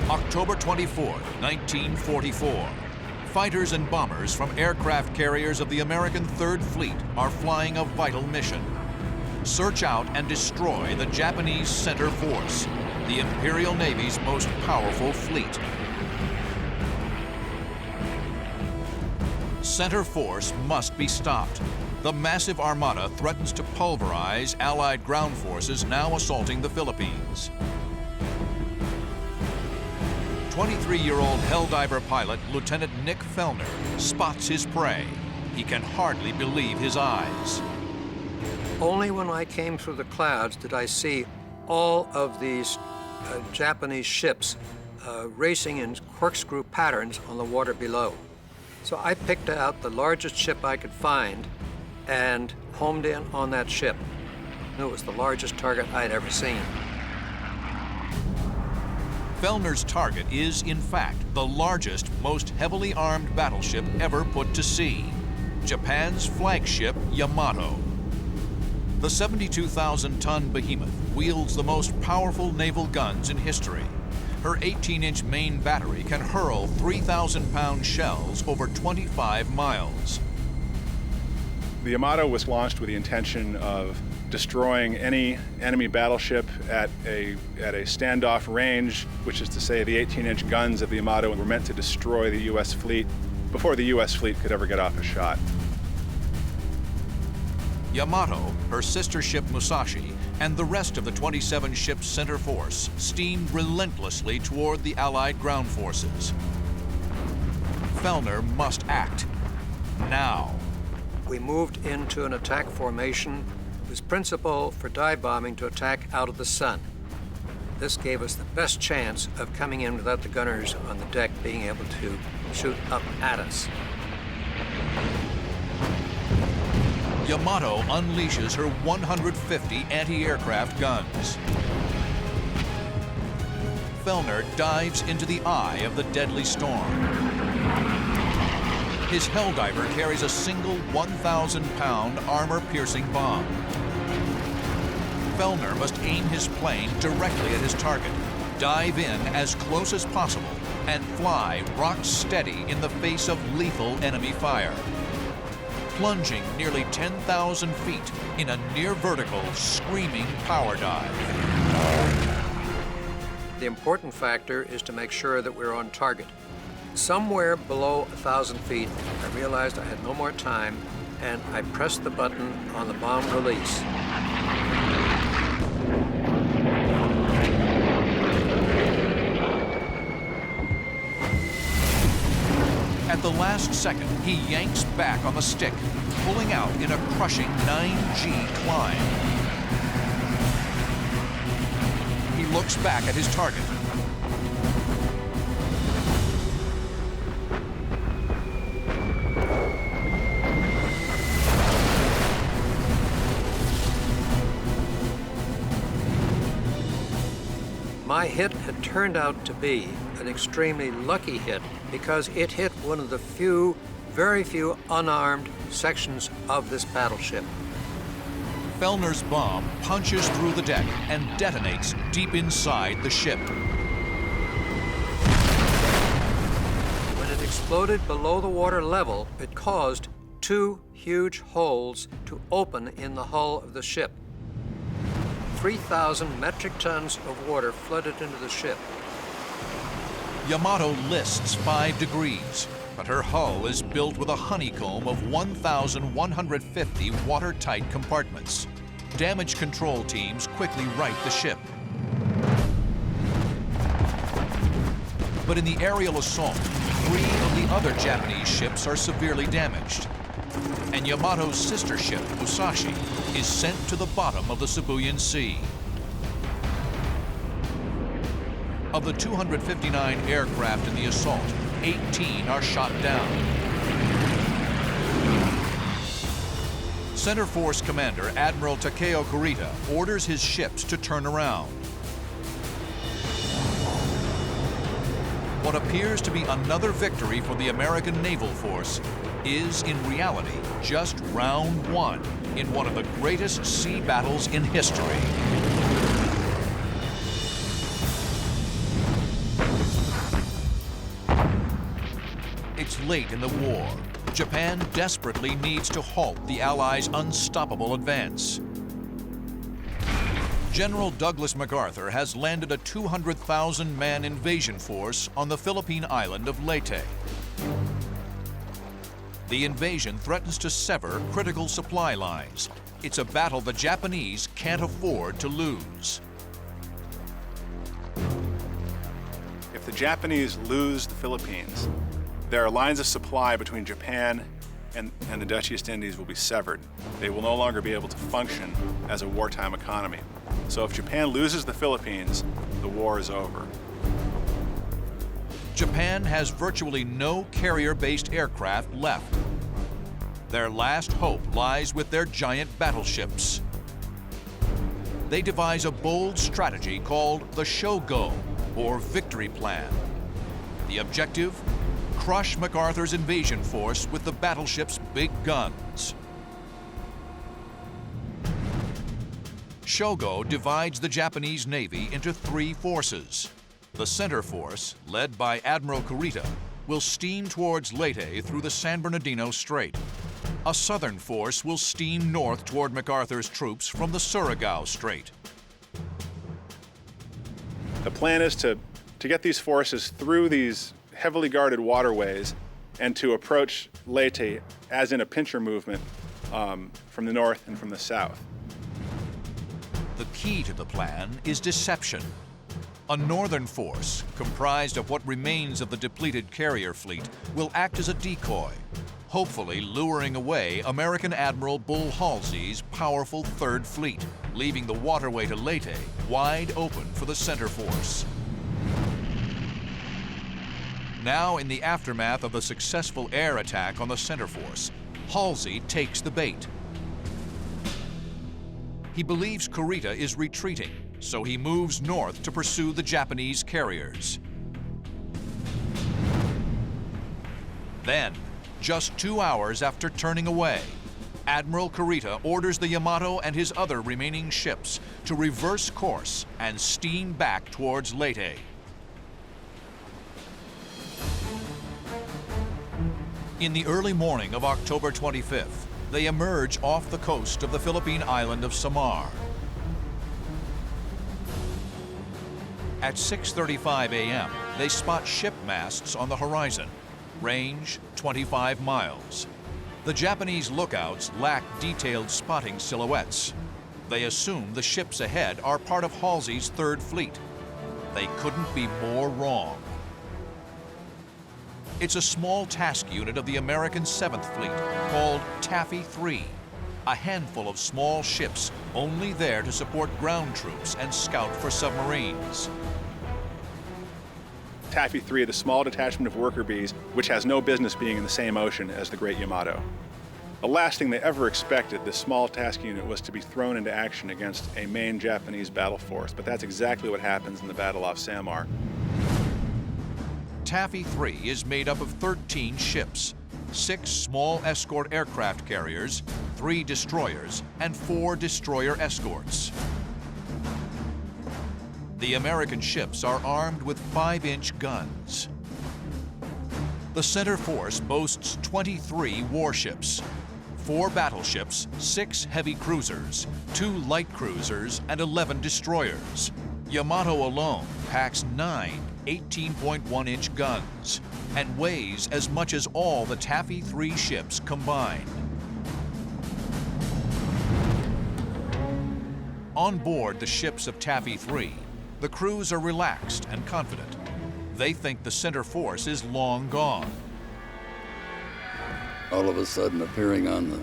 October 24, 1944. Fighters and bombers from aircraft carriers of the American Third Fleet are flying a vital mission. Search out and destroy the Japanese Center Force, the Imperial Navy's most powerful fleet. Center Force must be stopped. The massive armada threatens to pulverize Allied ground forces now assaulting the Philippines. 23-year-old Helldiver pilot Lieutenant Nick Fellner spots his prey. He can hardly believe his eyes. Only when I came through the clouds did I see all of these Japanese ships racing in corkscrew patterns on the water below. So I picked out the largest ship I could find and homed in on that ship. It was the largest target I'd ever seen. Fellner's target is, in fact, the largest, most heavily armed battleship ever put to sea, Japan's flagship Yamato. The 72,000-ton behemoth wields the most powerful naval guns in history. Her 18-inch main battery can hurl 3,000-pound shells over 25 miles. The Yamato was launched with the intention of destroying any enemy battleship at a standoff range, which is to say the 18-inch guns of the Yamato were meant to destroy the U.S. fleet before the U.S. fleet could ever get off a shot. Yamato, her sister ship Musashi, and the rest of the 27-ship center force steamed relentlessly toward the Allied ground forces. Fellner must act now. We moved into an attack formation. It was principle for dive bombing to attack out of the sun. This gave us the best chance of coming in without the gunners on the deck being able to shoot up at us. Yamato unleashes her 150 anti-aircraft guns. Fellner dives into the eye of the deadly storm. His Helldiver carries a single 1,000-pound armor-piercing bomb. Fellner must aim his plane directly at his target, dive in as close as possible, and fly rock steady in the face of lethal enemy fire. Plunging nearly 10,000 feet in a near-vertical, screaming power dive. The important factor is to make sure that we're on target. Somewhere below 1,000 feet, I realized I had no more time, and I pressed the button on the bomb release. At the last second, he yanks back on the stick, pulling out in a crushing 9G climb. He looks back at his target. My hit had turned out to be an extremely lucky hit because it hit one of the very few unarmed sections of this battleship. Fellner's bomb punches through the deck and detonates deep inside the ship. When it exploded below the water level, it caused 2 huge holes to open in the hull of the ship. 3,000 metric tons of water flooded into the ship. Yamato lists 5 degrees, but her hull is built with a honeycomb of 1,150 watertight compartments. Damage control teams quickly right the ship. But in the aerial assault, 3 of the other Japanese ships are severely damaged. And Yamato's sister ship, Musashi, is sent to the bottom of the Sibuyan Sea. Of the 259 aircraft in the assault, 18 are shot down. Center Force Commander Admiral Takeo Kurita orders his ships to turn around. What appears to be another victory for the American naval force is, in reality, just round 1 in one of the greatest sea battles in history. It's late in the war. Japan desperately needs to halt the Allies' unstoppable advance. General Douglas MacArthur has landed a 200,000-man invasion force on the Philippine island of Leyte. The invasion threatens to sever critical supply lines. It's a battle the Japanese can't afford to lose. If the Japanese lose the Philippines, their lines of supply between Japan and the Dutch East Indies will be severed. They will no longer be able to function as a wartime economy. So if Japan loses the Philippines, the war is over. Japan has virtually no carrier-based aircraft left. Their last hope lies with their giant battleships. They devise a bold strategy called the Sho-Go, or Victory Plan. The objective? Crush MacArthur's invasion force with the battleship's big guns. Sho-Go divides the Japanese Navy into 3 forces. The center force, led by Admiral Kurita, will steam towards Leyte through the San Bernardino Strait. A southern force will steam north toward MacArthur's troops from the Surigao Strait. The plan is to get these forces through these heavily guarded waterways and to approach Leyte as in a pincher movement from the north and from the south. The key to the plan is deception. A northern force, comprised of what remains of the depleted carrier fleet, will act as a decoy, hopefully luring away American Admiral Bull Halsey's powerful Third Fleet, leaving the waterway to Leyte wide open for the center force. Now, in the aftermath of the successful air attack on the center force, Halsey takes the bait. He believes Kurita is retreating, so he moves north to pursue the Japanese carriers. Then, just 2 hours after turning away, Admiral Kurita orders the Yamato and his other remaining ships to reverse course and steam back towards Leyte. In the early morning of October 25th, they emerge off the coast of the Philippine island of Samar. At 6:35 a.m., they spot ship masts on the horizon. Range 25 miles. The Japanese lookouts lack detailed spotting silhouettes. They assume the ships ahead are part of Halsey's Third Fleet. They couldn't be more wrong. It's a small task unit of the American 7th Fleet called Taffy 3, a handful of small ships only there to support ground troops and scout for submarines. Taffy 3 is a small detachment of worker bees which has no business being in the same ocean as the Great Yamato. The last thing they ever expected, this small task unit, was to be thrown into action against a main Japanese battle force, but that's exactly what happens in the battle off Samar. Taffy 3 is made up of 13 ships, 6 small escort aircraft carriers, 3 destroyers, and 4 destroyer escorts. The American ships are armed with 5-inch guns. The center force boasts 23 warships, 4 battleships, 6 heavy cruisers, 2 light cruisers, and 11 destroyers. Yamato alone packs 9 18.1-inch guns and weighs as much as all the Taffy 3 ships combined. On board the ships of Taffy 3, the crews are relaxed and confident. They think the center force is long gone. All of a sudden, appearing on the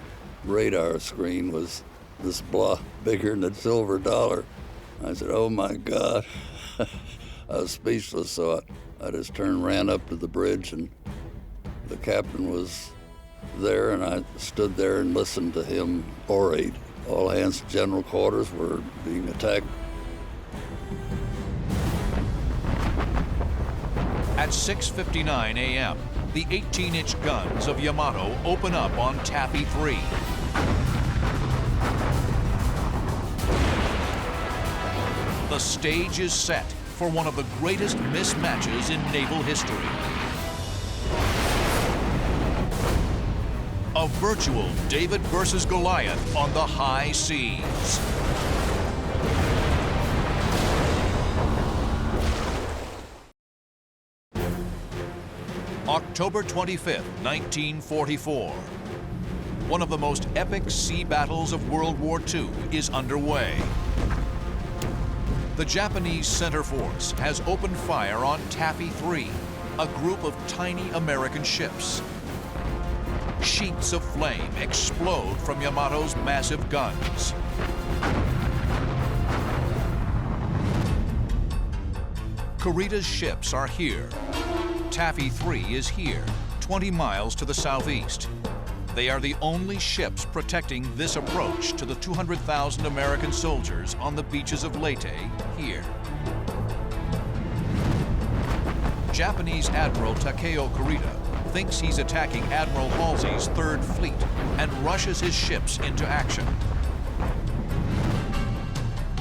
radar screen was this block bigger than a silver dollar. I said, oh my God. I was speechless, so I just ran up to the bridge, and the captain was there, and I stood there and listened to him orate. All hands to general quarters were being attacked. At 6:59 a.m., the 18-inch guns of Yamato open up on Taffy 3. The stage is set for one of the greatest mismatches in naval history. A virtual David versus Goliath on the high seas. October 25th, 1944. One of the most epic sea battles of World War II is underway. The Japanese center force has opened fire on Taffy 3, a group of tiny American ships. Sheets of flame explode from Yamato's massive guns. Kurita's ships are here. Taffy 3 is here, 20 miles to the southeast. They are the only ships protecting this approach to the 200,000 American soldiers on the beaches of Leyte here. Japanese Admiral Takeo Kurita thinks he's attacking Admiral Halsey's Third Fleet and rushes his ships into action.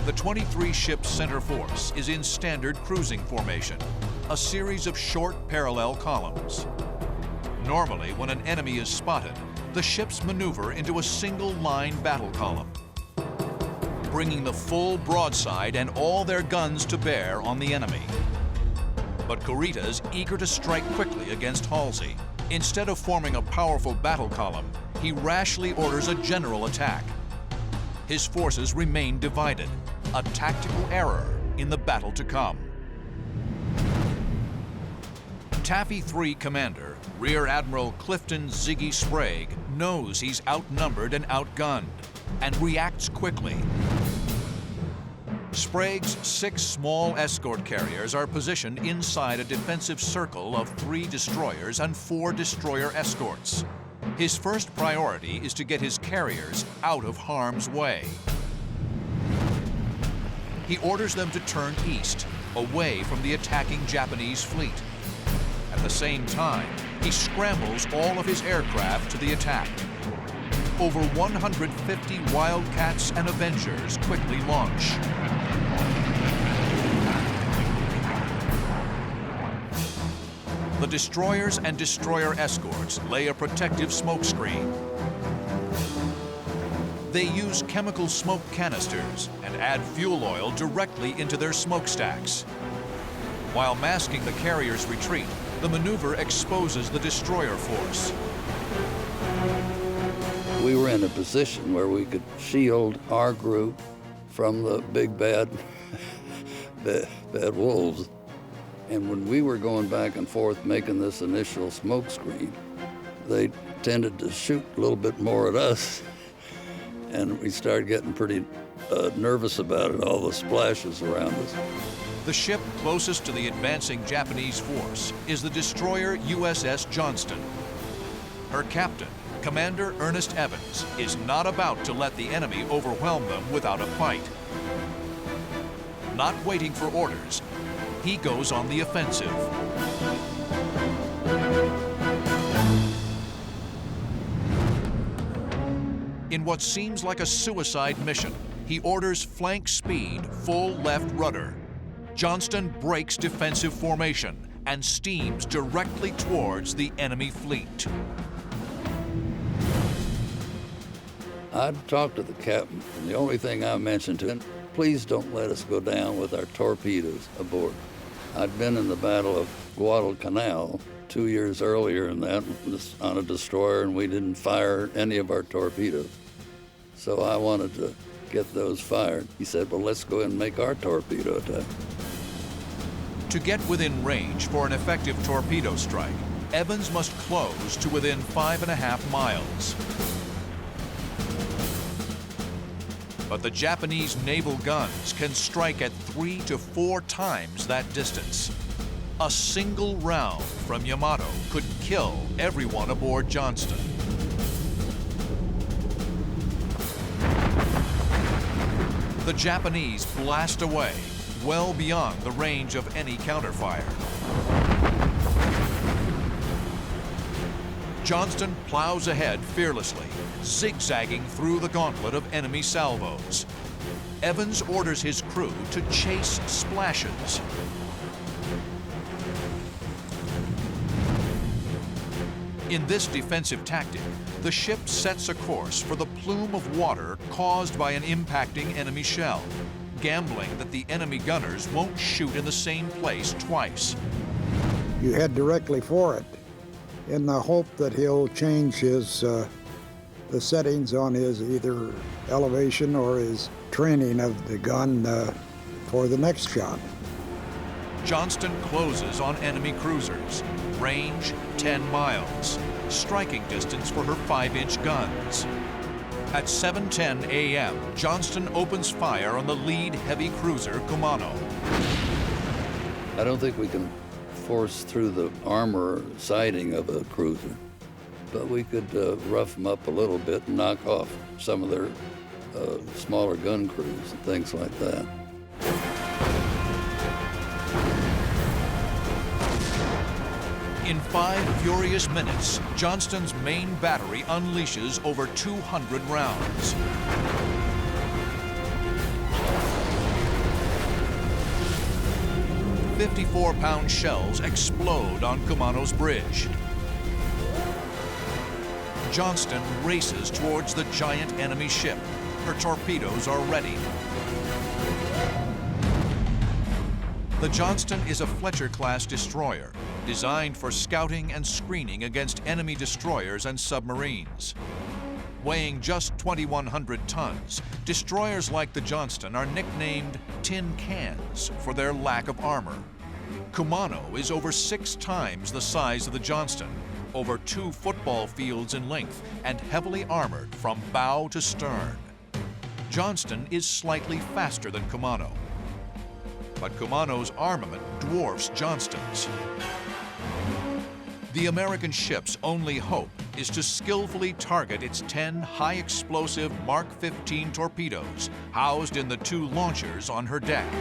The 23-ship center force is in standard cruising formation, a series of short parallel columns. Normally, when an enemy is spotted, the ships maneuver into a single-line battle column, bringing the full broadside and all their guns to bear on the enemy. But Kurita's eager to strike quickly against Halsey. Instead of forming a powerful battle column, he rashly orders a general attack. His forces remain divided, a tactical error in the battle to come. Taffy 3 commander, Rear Admiral Clifton Ziggy Sprague, knows he's outnumbered and outgunned, and reacts quickly. Sprague's 6 small escort carriers are positioned inside a defensive circle of 3 destroyers and 4 destroyer escorts. His first priority is to get his carriers out of harm's way. He orders them to turn east, away from the attacking Japanese fleet. At the same time, he scrambles all of his aircraft to the attack. Over 150 Wildcats and Avengers quickly launch. The destroyers and destroyer escorts lay a protective smokescreen. They use chemical smoke canisters and add fuel oil directly into their smokestacks. While masking the carrier's retreat, the maneuver exposes the destroyer force. We were in a position where we could shield our group from the big bad wolves. And when we were going back and forth making this initial smoke screen, they tended to shoot a little bit more at us. And we started getting pretty nervous about it, all the splashes around us. The ship closest to the advancing Japanese force is the destroyer USS Johnston. Her captain, Commander Ernest Evans, is not about to let the enemy overwhelm them without a fight. Not waiting for orders, he goes on the offensive. In what seems like a suicide mission, he orders flank speed, full left rudder. Johnston breaks defensive formation, and steams directly towards the enemy fleet. I'd talked to the captain, and the only thing I mentioned to him, please don't let us go down with our torpedoes aboard. I'd been in the Battle of Guadalcanal 2 years earlier, and that was on a destroyer, and we didn't fire any of our torpedoes. So I wanted to get those fired. He said, well, let's go ahead and make our torpedo attack. To get within range for an effective torpedo strike, Evans must close to within 5.5 miles. But the Japanese naval guns can strike at 3 to 4 times that distance. A single round from Yamato could kill everyone aboard Johnston. The Japanese blast away, well beyond the range of any counterfire. Johnston plows ahead fearlessly, zigzagging through the gauntlet of enemy salvos. Evans orders his crew to chase splashes. In this defensive tactic, the ship sets a course for the plume of water caused by an impacting enemy shell, gambling that the enemy gunners won't shoot in the same place twice. You head directly for it in the hope that he'll change his the settings on his either elevation or his training of the gun for the next shot. Johnston closes on enemy cruisers. Range 10 miles. Striking distance for her 5-inch guns. At 7:10 a.m., Johnston opens fire on the lead heavy cruiser Kumano. I don't think we can force through the armor siding of a cruiser, but we could rough them up a little bit and knock off some of their smaller gun crews and things like that. In 5 furious minutes, Johnston's main battery unleashes over 200 rounds. "54-pound shells explode on Kumano's bridge. Johnston races towards the giant enemy ship. Her torpedoes are ready. The Johnston is a Fletcher-class destroyer, designed for scouting and screening against enemy destroyers and submarines. Weighing just 2,100 tons, destroyers like the Johnston are nicknamed tin cans for their lack of armor. Kumano is over 6 times the size of the Johnston, over 2 football fields in length, and heavily armored from bow to stern. Johnston is slightly faster than Kumano, but Kumano's armament dwarfs Johnston's. The American ship's only hope is to skillfully target its 10 high-explosive Mark 15 torpedoes housed in the 2 launchers on her deck.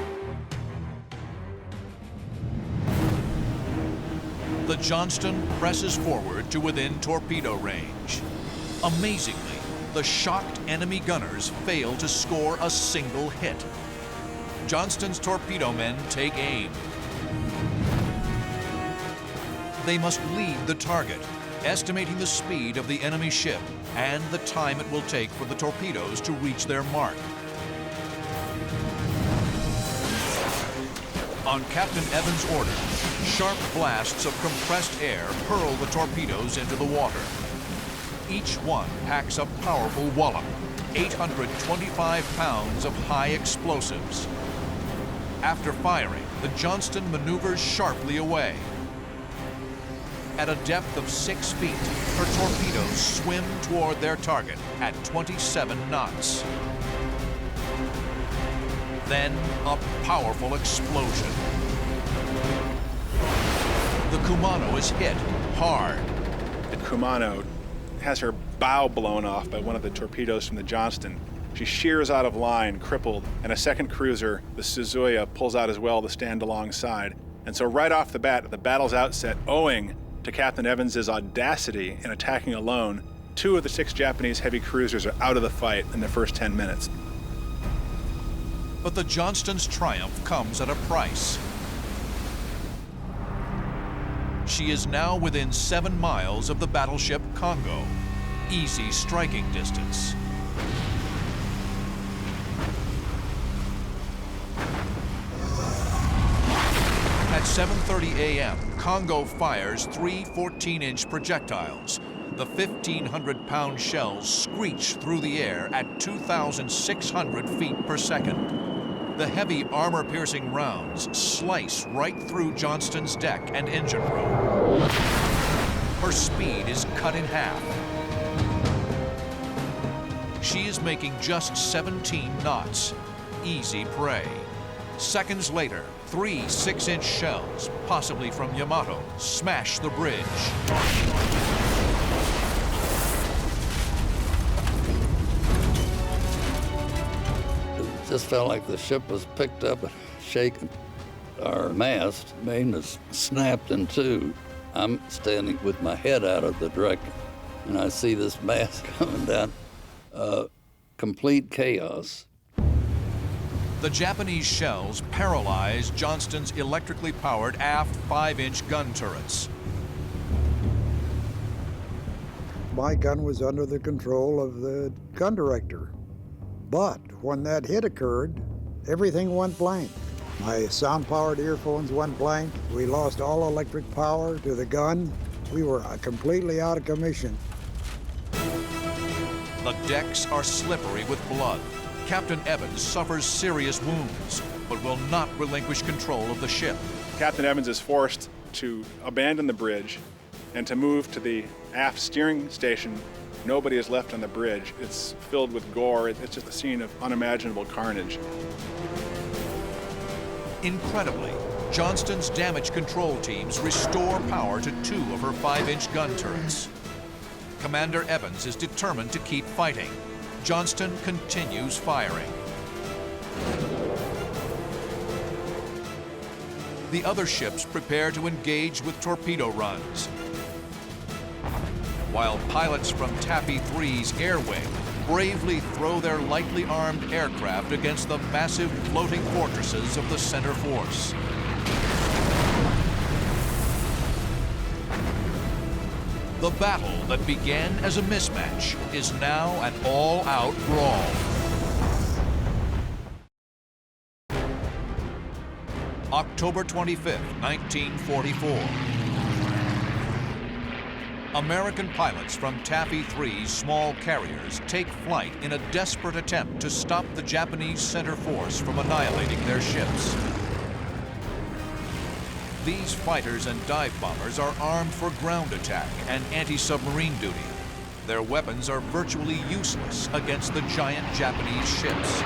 The Johnston presses forward to within torpedo range. Amazingly, the shocked enemy gunners fail to score a single hit. Johnston's torpedo men take aim. They must lead the target, estimating the speed of the enemy ship and the time it will take for the torpedoes to reach their mark. On Captain Evans' order, sharp blasts of compressed air hurl the torpedoes into the water. Each one packs a powerful wallop, 825 pounds of high explosives. After firing, the Johnston maneuvers sharply away. At a depth of 6 feet, her torpedoes swim toward their target at 27 knots. Then, a powerful explosion. The Kumano is hit hard. The Kumano has her bow blown off by one of the torpedoes from the Johnston. She shears out of line, crippled, and a second cruiser, the Suzuya, pulls out as well to stand alongside. And so right off the bat, at the battle's outset, owing to Captain Evans' audacity in attacking alone, 2 of the 6 Japanese heavy cruisers are out of the fight in the first 10 minutes. But the Johnston's triumph comes at a price. she is now within 7 miles of the battleship Congo. Easy striking distance. At 7:30 a.m., Congo fires 3 14-inch projectiles. The 1,500-pound shells screech through the air at 2,600 feet per second. The heavy armor-piercing rounds slice right through Johnston's deck and engine room. Her speed is cut in half. She is making just 17 knots. Easy prey. Seconds later, 3 6-inch shells, possibly from Yamato, smash the bridge. It just felt like the ship was picked up and shaken. Our mast main is snapped in two. I'm standing with my head out of the director, and I see this mast coming down. Complete chaos. The Japanese shells paralyze Johnston's electrically powered aft 5-inch gun turrets. My gun was under the control of the gun director. But when that hit occurred, everything went blank. My sound-powered earphones went blank. We lost all electric power to the gun. We were completely out of commission. The decks are slippery with blood. Captain Evans suffers serious wounds, but will not relinquish control of the ship. Captain Evans is forced to abandon the bridge and to move to the aft steering station. Nobody is left on the bridge. It's filled with gore. It's just a scene of unimaginable carnage. Incredibly, Johnston's damage control teams restore power to 2 of her 5-inch gun turrets. Commander Evans is determined to keep fighting. Johnston continues firing. The other ships prepare to engage with torpedo runs, while pilots from Taffy 3's air wing bravely throw their lightly armed aircraft against the massive floating fortresses of the center force. The battle that began as a mismatch is now an all-out brawl. October 25th, 1944. American pilots from Taffy 3's small carriers take flight in a desperate attempt to stop the Japanese center force from annihilating their ships. These fighters and dive bombers are armed for ground attack and anti-submarine duty. Their weapons are virtually useless against the giant Japanese ships.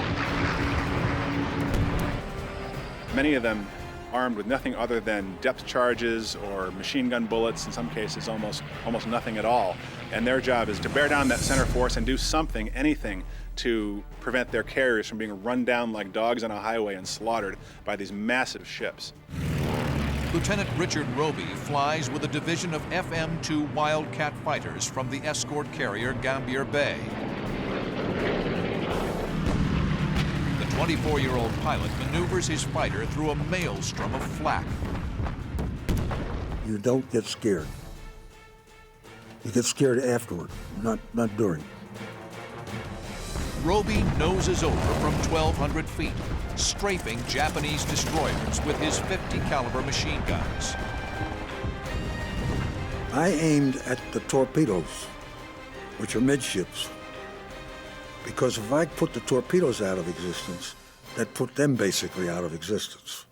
Many of them armed with nothing other than depth charges or machine gun bullets, in some cases almost nothing at all. And their job is to bear down that center force and do something, anything, to prevent their carriers from being run down like dogs on a highway and slaughtered by these massive ships. Lieutenant Richard Roby flies with a division of FM-2 Wildcat fighters from the escort carrier Gambier Bay. The 24-year-old pilot maneuvers his fighter through a maelstrom of flak. You don't get scared. You get scared afterward, not during. Roby noses over from 1,200 feet, strafing Japanese destroyers with his .50 caliber machine guns. I aimed at the torpedoes, which are midships, because if I put the torpedoes out of existence, that put them basically out of existence.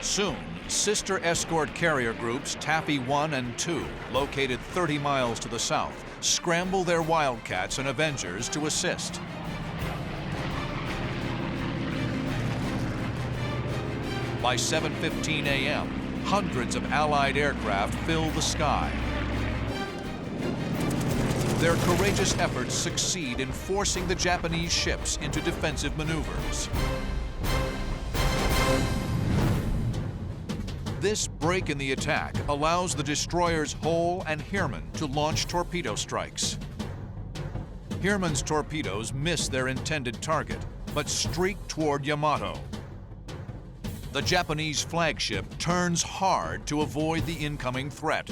Soon, sister escort carrier groups Taffy 1 and 2, located 30 miles to the south, scramble their Wildcats and Avengers to assist. By 7:15 a.m., hundreds of Allied aircraft fill the sky. Their courageous efforts succeed in forcing the Japanese ships into defensive maneuvers. This break in the attack allows the destroyers Hull and Heermann to launch torpedo strikes. Heermann's torpedoes miss their intended target, but streak toward Yamato. the Japanese flagship turns hard to avoid the incoming threat.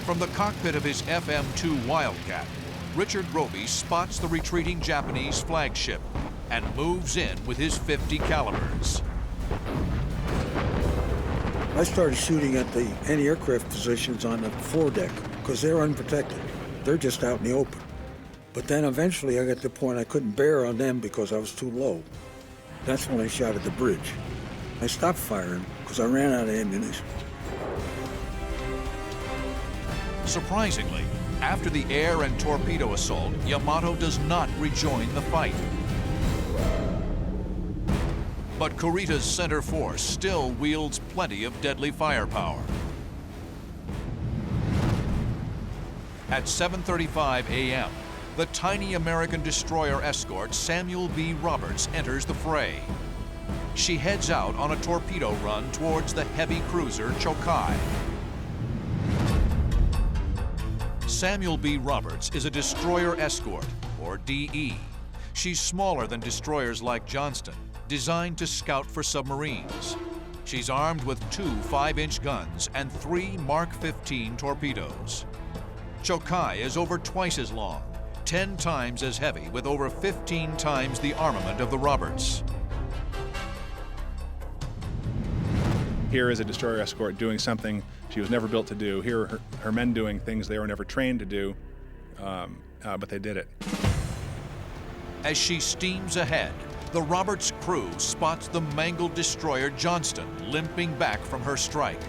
From the cockpit of his FM-2 Wildcat, Richard Roby spots the retreating Japanese flagship and moves in with his .50 calibers. I started shooting at the anti-aircraft positions on the foredeck because they're unprotected. They're just out in the open. But then eventually I got to the point I couldn't bear on them because I was too low. That's when I shot at the bridge. I stopped firing because I ran out of ammunition. Surprisingly, after the air and torpedo assault, Yamato does not rejoin the fight. But Kurita's center force still wields plenty of deadly firepower. At 7:35 a.m., the tiny American destroyer escort Samuel B. Roberts enters the fray. She heads out on a torpedo run towards the heavy cruiser Chokai. Samuel B. Roberts is a destroyer escort, or DE. She's smaller than destroyers like Johnston, designed to scout for submarines. She's armed with 2 5-inch guns and 3 Mark 15 torpedoes. Chokai is over twice as long, 10 times as heavy, with over 15 times the armament of the Roberts. Here is a destroyer escort doing something she was never built to do. Here are her men doing things they were never trained to do, but they did it. As she steams ahead, the Roberts crew spots the mangled destroyer Johnston limping back from her strike.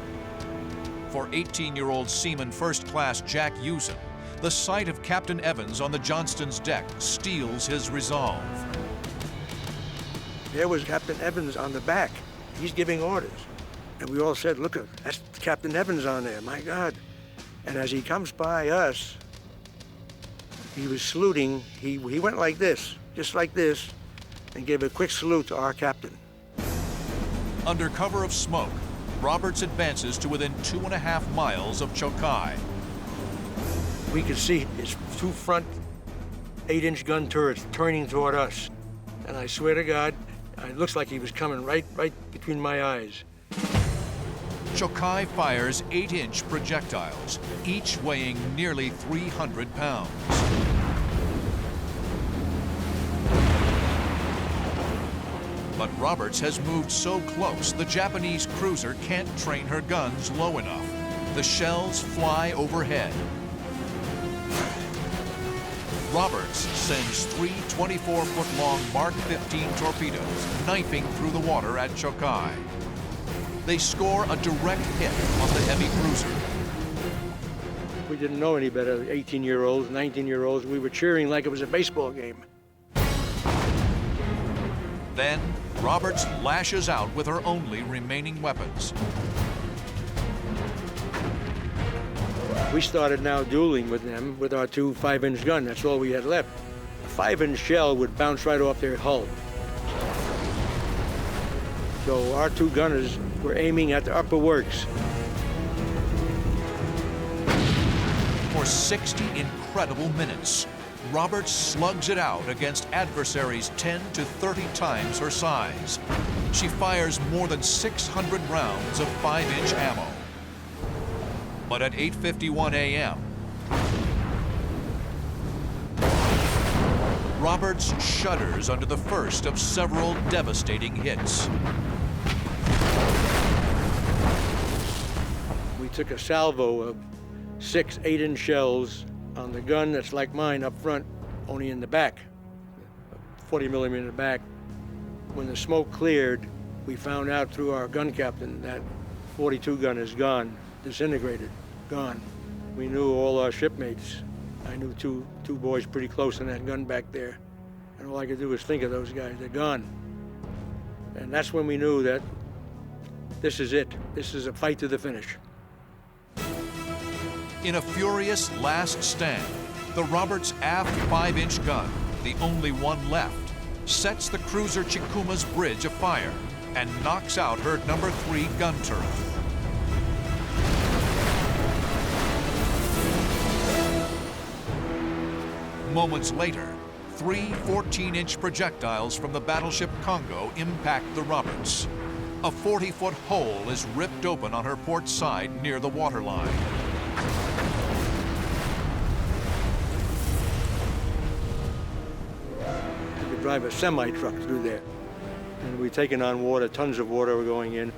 For 18-year-old Seaman First Class Jack Usen, the sight of Captain Evans on the Johnston's deck steels his resolve. There was Captain Evans on the back. He's giving orders. And we all said, look, that's Captain Evans on there, my God. And as he comes by us, he was saluting. He went like this, just like this, and gave a quick salute to our captain. Under cover of smoke, Roberts advances to within 2.5 miles of Chokai. We could see his 2 front 8-inch gun turrets turning toward us. And I swear to God, it looks like he was coming right between my eyes. Chokai fires 8-inch projectiles, each weighing nearly 300 pounds. But Roberts has moved so close, the Japanese cruiser can't train her guns low enough. The shells fly overhead. Roberts sends 3 24-foot-long Mark 15 torpedoes knifing through the water at Chokai. They score a direct hit on the heavy cruiser. We didn't know any better, 18-year-olds, 19-year-olds. We were cheering like it was a baseball game. Then, Roberts lashes out with her only remaining weapons. We started now dueling with them with our 2 5-inch gun. That's all we had left. A 5-inch shell would bounce right off their hull. So our 2 gunners were aiming at the upper works. For 60 incredible minutes, Roberts slugs it out against adversaries 10 to 30 times her size. She fires more than 600 rounds of 5-inch ammo. But at 8:51 a.m., Roberts shudders under the first of several devastating hits. We took a salvo of 6 8-inch shells on the gun that's like mine up front, only in the back, 40 millimeter in the back. When the smoke cleared, we found out through our gun captain that 42 gun is gone, disintegrated, gone. We knew all our shipmates. I knew two boys pretty close in that gun back there. And all I could do was think of those guys, they're gone. And that's when we knew that this is it. This is a fight to the finish. In a furious last stand, the Roberts aft 5-inch gun, the only one left, sets the cruiser Chikuma's bridge afire and knocks out her number 3 gun turret. Moments later, 3 14-inch projectiles from the battleship Congo impact the Roberts. A 40-foot hole is ripped open on her port side near the waterline. You could drive a semi-truck through there. And we're taking on water, tons of water were going in.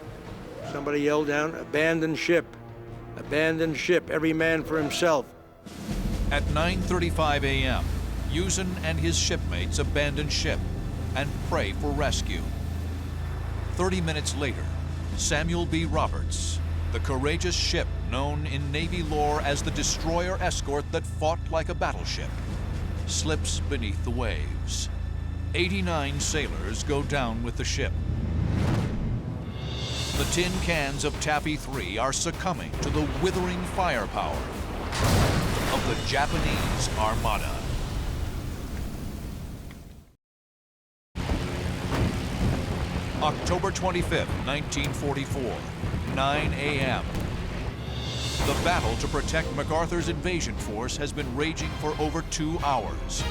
Somebody yelled down, "Abandon ship! Abandon ship, every man for himself." At 9:35 a.m., Usen and his shipmates abandon ship and pray for rescue. 30 minutes later, Samuel B. Roberts, the courageous ship known in Navy lore as the destroyer escort that fought like a battleship, slips beneath the waves. 89 sailors go down with the ship. The tin cans of Taffy 3 are succumbing to the withering firepower of the Japanese Armada. October 25th, 1944, 9 a.m. The battle to protect MacArthur's invasion force has been raging for over 2 hours.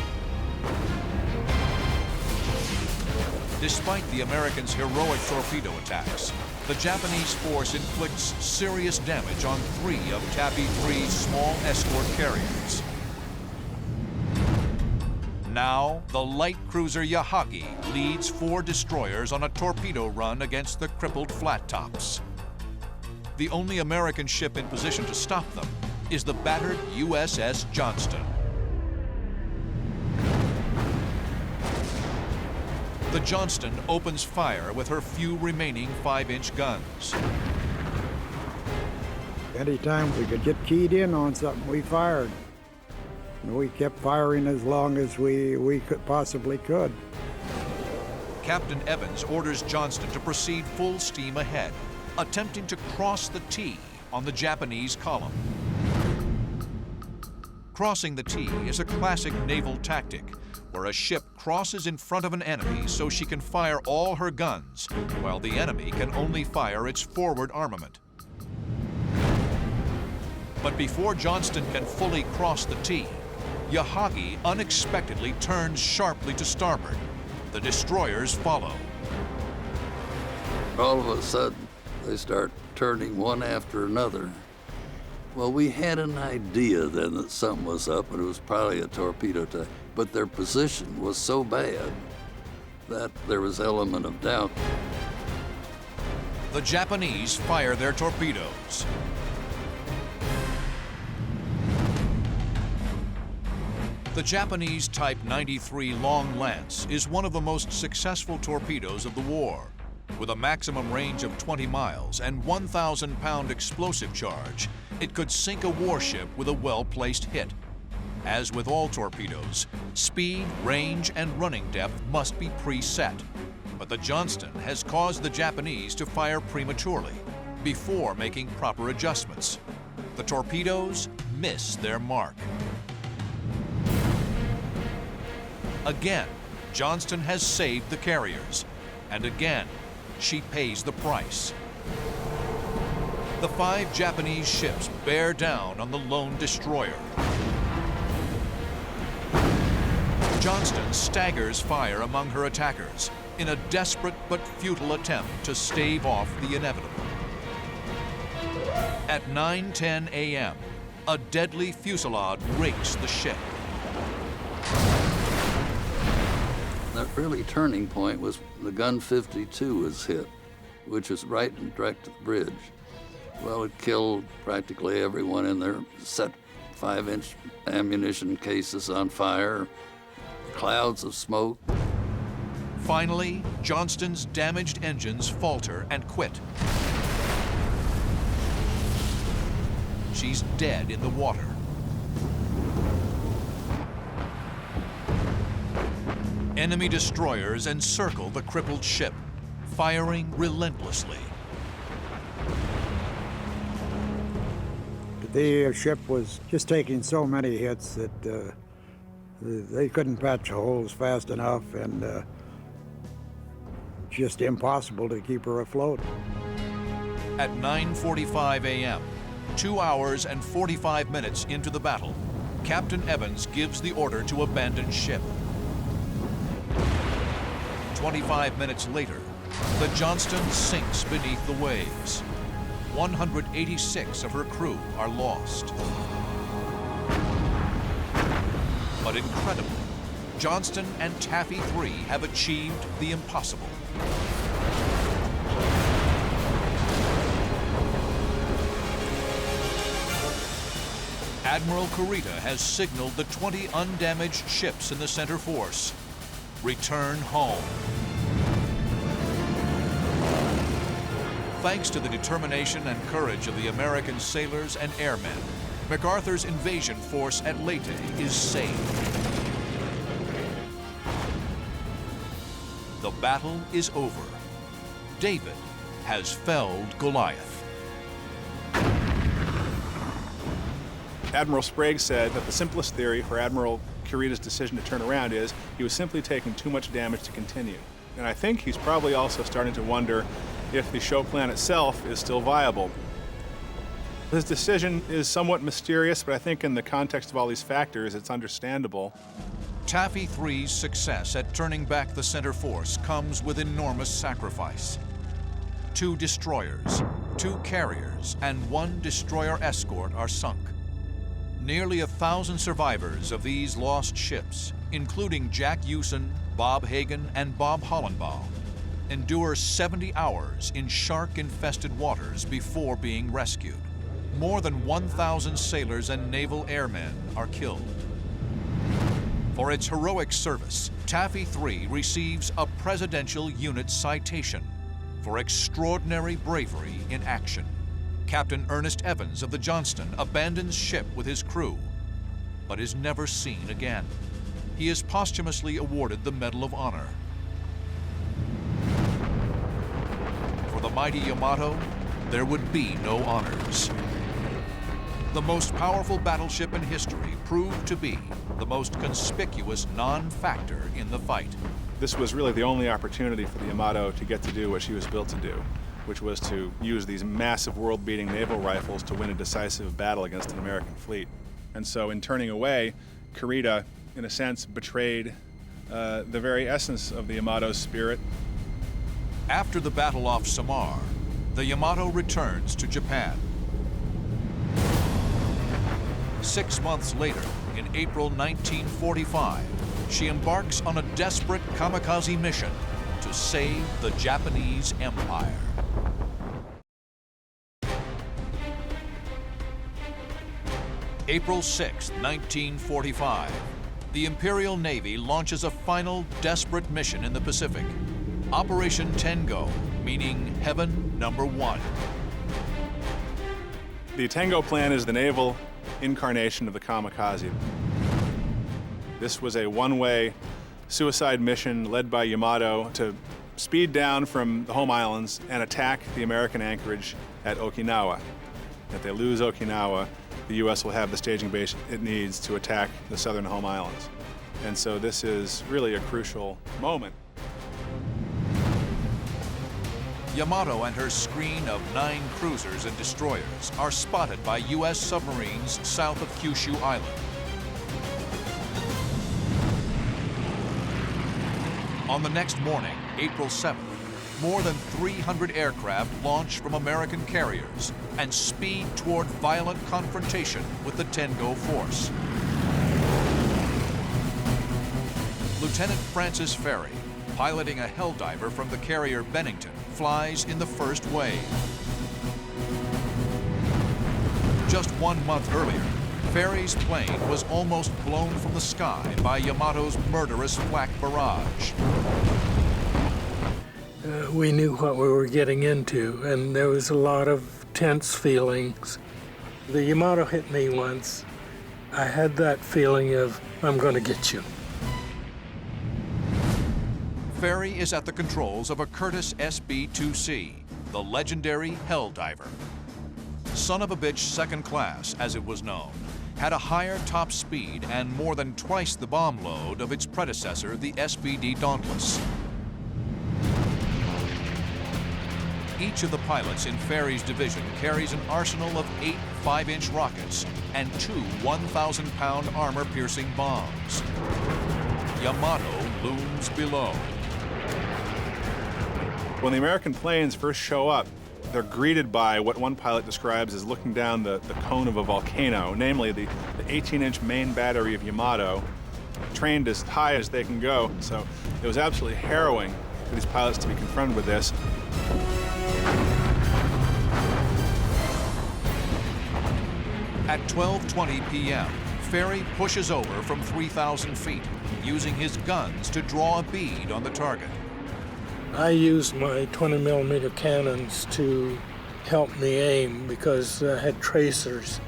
Despite the Americans' heroic torpedo attacks, the Japanese force inflicts serious damage on 3 of Taffy 3's small escort carriers. Now, the light cruiser Yahagi leads 4 destroyers on a torpedo run against the crippled flat tops. The only American ship in position to stop them is the battered USS Johnston. The Johnston opens fire with her few remaining 5-inch guns. Anytime we could get keyed in on something, we fired. And we kept firing as long as we could possibly could. Captain Evans orders Johnston to proceed full steam ahead, attempting to cross the T on the Japanese column. Crossing the T is a classic naval tactic, where a ship crosses in front of an enemy so she can fire all her guns, while the enemy can only fire its forward armament. But before Johnston can fully cross the T, Yahagi unexpectedly turns sharply to starboard. The destroyers follow. All of a sudden, they start turning one after another. Well, we had an idea then that something was up, and it was probably a torpedo attack. But their position was so bad that there was an element of doubt. The Japanese fire their torpedoes. The Japanese Type 93 Long Lance is one of the most successful torpedoes of the war. With a maximum range of 20 miles and 1,000-pound explosive charge, it could sink a warship with a well-placed hit. As with all torpedoes, speed, range, and running depth must be preset. But the Johnston has caused the Japanese to fire prematurely, before making proper adjustments. The torpedoes miss their mark. Again, Johnston has saved the carriers, and again, she pays the price. The 5 Japanese ships bear down on the lone destroyer. Johnston staggers fire among her attackers in a desperate but futile attempt to stave off the inevitable. At 9:10 a.m., a deadly fusillade rakes the ship. The early turning point was the gun 52 was hit, which was right and direct to the bridge. Well, it killed practically everyone in there, set 5-inch ammunition cases on fire, clouds of smoke. Finally, Johnston's damaged engines falter and quit. She's dead in the water. Enemy destroyers encircle the crippled ship, firing relentlessly. The ship was just taking so many hits that they couldn't patch the holes fast enough, and just impossible to keep her afloat. At 9:45 a.m., 2 hours and 45 minutes into the battle, Captain Evans gives the order to abandon ship. 25 minutes later, the Johnston sinks beneath the waves. 186 of her crew are lost. But incredibly, Johnston and Taffy 3 have achieved the impossible. Admiral Kurita has signaled the 20 undamaged ships in the center force. Return home. Thanks to the determination and courage of the American sailors and airmen, MacArthur's invasion force at Leyte is saved. The battle is over. David has felled Goliath. Admiral Sprague said that the simplest theory for Admiral Kurita's decision to turn around is he was simply taking too much damage to continue. And I think he's probably also starting to wonder if the Sho plan itself is still viable. His decision is somewhat mysterious, but I think in the context of all these factors, it's understandable. Taffy 3's success at turning back the center force comes with enormous sacrifice. 2 destroyers, 2 carriers, and 1 destroyer escort are sunk. Nearly 1,000 survivors of these lost ships, including Jack Hewson, Bob Hagen, and Bob Hollenbaugh, endure 70 hours in shark-infested waters before being rescued. More than 1,000 sailors and naval airmen are killed. For its heroic service, Taffy 3 receives a Presidential Unit Citation for extraordinary bravery in action. Captain Ernest Evans of the Johnston abandons ship with his crew, but is never seen again. He is posthumously awarded the Medal of Honor. For the mighty Yamato, there would be no honors. The most powerful battleship in history proved to be the most conspicuous non-factor in the fight. This was really the only opportunity for the Yamato to get to do what she was built to do, which was to use these massive world-beating naval rifles to win a decisive battle against an American fleet. And so in turning away, Kurita, in a sense, betrayed the very essence of the Yamato's spirit. After the battle off Samar, the Yamato returns to Japan. 6 months later, in April 1945, she embarks on a desperate kamikaze mission to save the Japanese Empire. April 6, 1945, the Imperial Navy launches a final desperate mission in the Pacific, Operation Tengo, meaning Heaven Number 1. The Tengo plan is the naval incarnation of the kamikaze. This was a one-way suicide mission led by Yamato to speed down from the home islands and attack the American anchorage at Okinawa. If they lose Okinawa, the U.S. will have the staging base it needs to attack the southern home islands. And so this is really a crucial moment. Yamato and her screen of 9 cruisers and destroyers are spotted by U.S. submarines south of Kyushu Island. On the next morning, April 7th, more than 300 aircraft launch from American carriers and speed toward violent confrontation with the Tengo force. Lieutenant Francis Ferry, piloting a Helldiver from the carrier Bennington, flies in the first wave. Just 1 month earlier, Ferry's plane was almost blown from the sky by Yamato's murderous flak barrage. We knew what we were getting into, and there was a lot of tense feelings. The Yamato hit me once. I had that feeling of, I'm going to get you. Ferry is at the controls of a Curtiss SB-2C, the legendary Helldiver. Son of a bitch second class, as it was known, had a higher top speed and more than twice the bomb load of its predecessor, the SBD Dauntless. Each of the pilots in Ferry's division carries an arsenal of 8 5-inch rockets and 2 1,000-pound armor-piercing bombs. Yamato looms below. When the American planes first show up, they're greeted by what one pilot describes as looking down the cone of a volcano, namely the 18-inch main battery of Yamato, trained as high as they can go. So it was absolutely harrowing for these pilots to be confronted with this. At 12:20 p.m., Ferry pushes over from 3,000 feet, using his guns to draw a bead on the target. I used my 20mm cannons to help me aim because I had tracers.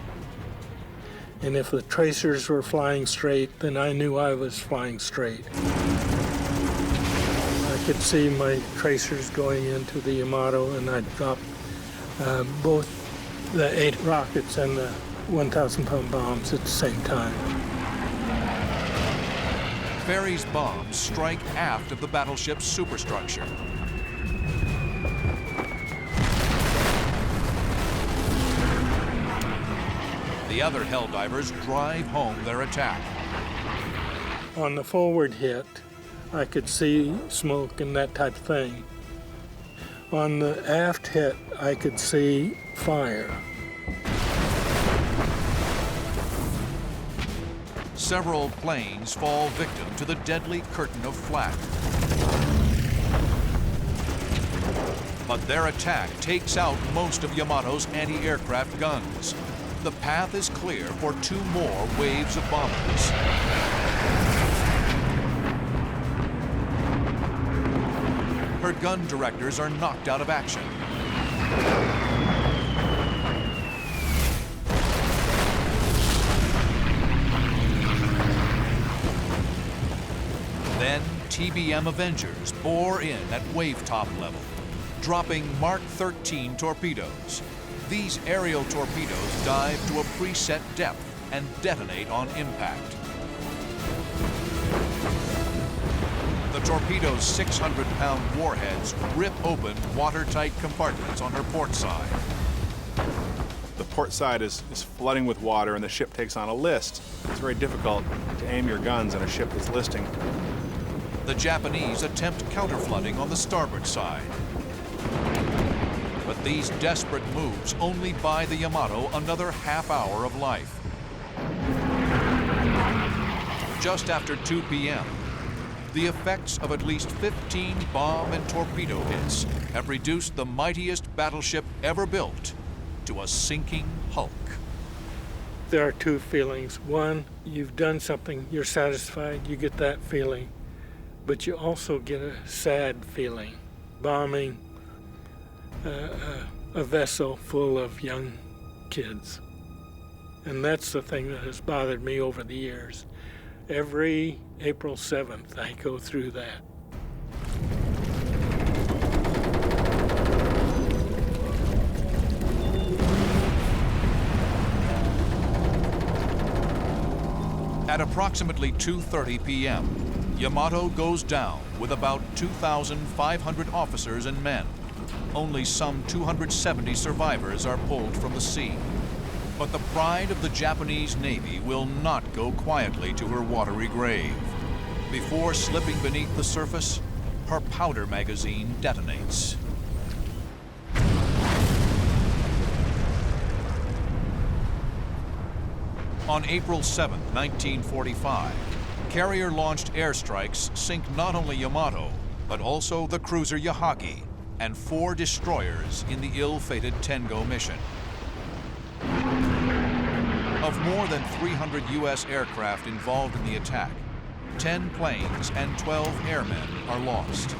And if the tracers were flying straight, then I knew I was flying straight. I could see my tracers going into the Yamato, and I dropped both the 8 rockets and the 1,000-pound bombs at the same time. Ferry's bombs strike aft of the battleship's superstructure. The other Helldivers drive home their attack. On the forward hit, I could see smoke and that type of thing. On the aft hit, I could see fire. Several planes fall victim to the deadly curtain of flak. But their attack takes out most of Yamato's anti-aircraft guns. The path is clear for 2 more waves of bombers. Her gun directors are knocked out of action. Then TBM Avengers bore in at wavetop level, dropping Mark 13 torpedoes. These aerial torpedoes dive to a preset depth and detonate on impact. The torpedo's 600-pound warheads rip open watertight compartments on her port side. The port side is flooding with water, and the ship takes on a list. It's very difficult to aim your guns on a ship that's listing. The Japanese attempt counterflooding on the starboard side. But these desperate moves only buy the Yamato another half hour of life. Just after 2 p.m., the effects of at least 15 bomb and torpedo hits have reduced the mightiest battleship ever built to a sinking hulk. There are 2 feelings. One, you've done something, you're satisfied, you get that feeling. But you also get a sad feeling, bombing a vessel full of young kids. And that's the thing that has bothered me over the years. Every April 7th, I go through that. At approximately 2:30 p.m., Yamato goes down with about 2,500 officers and men. Only some 270 survivors are pulled from the sea. But the pride of the Japanese Navy will not go quietly to her watery grave. Before slipping beneath the surface, her powder magazine detonates. On April 7, 1945, carrier-launched airstrikes sink not only Yamato, but also the cruiser Yahagi and 4 destroyers in the ill-fated Tengo mission. Of more than 300 U.S. aircraft involved in the attack, 10 planes and 12 airmen are lost.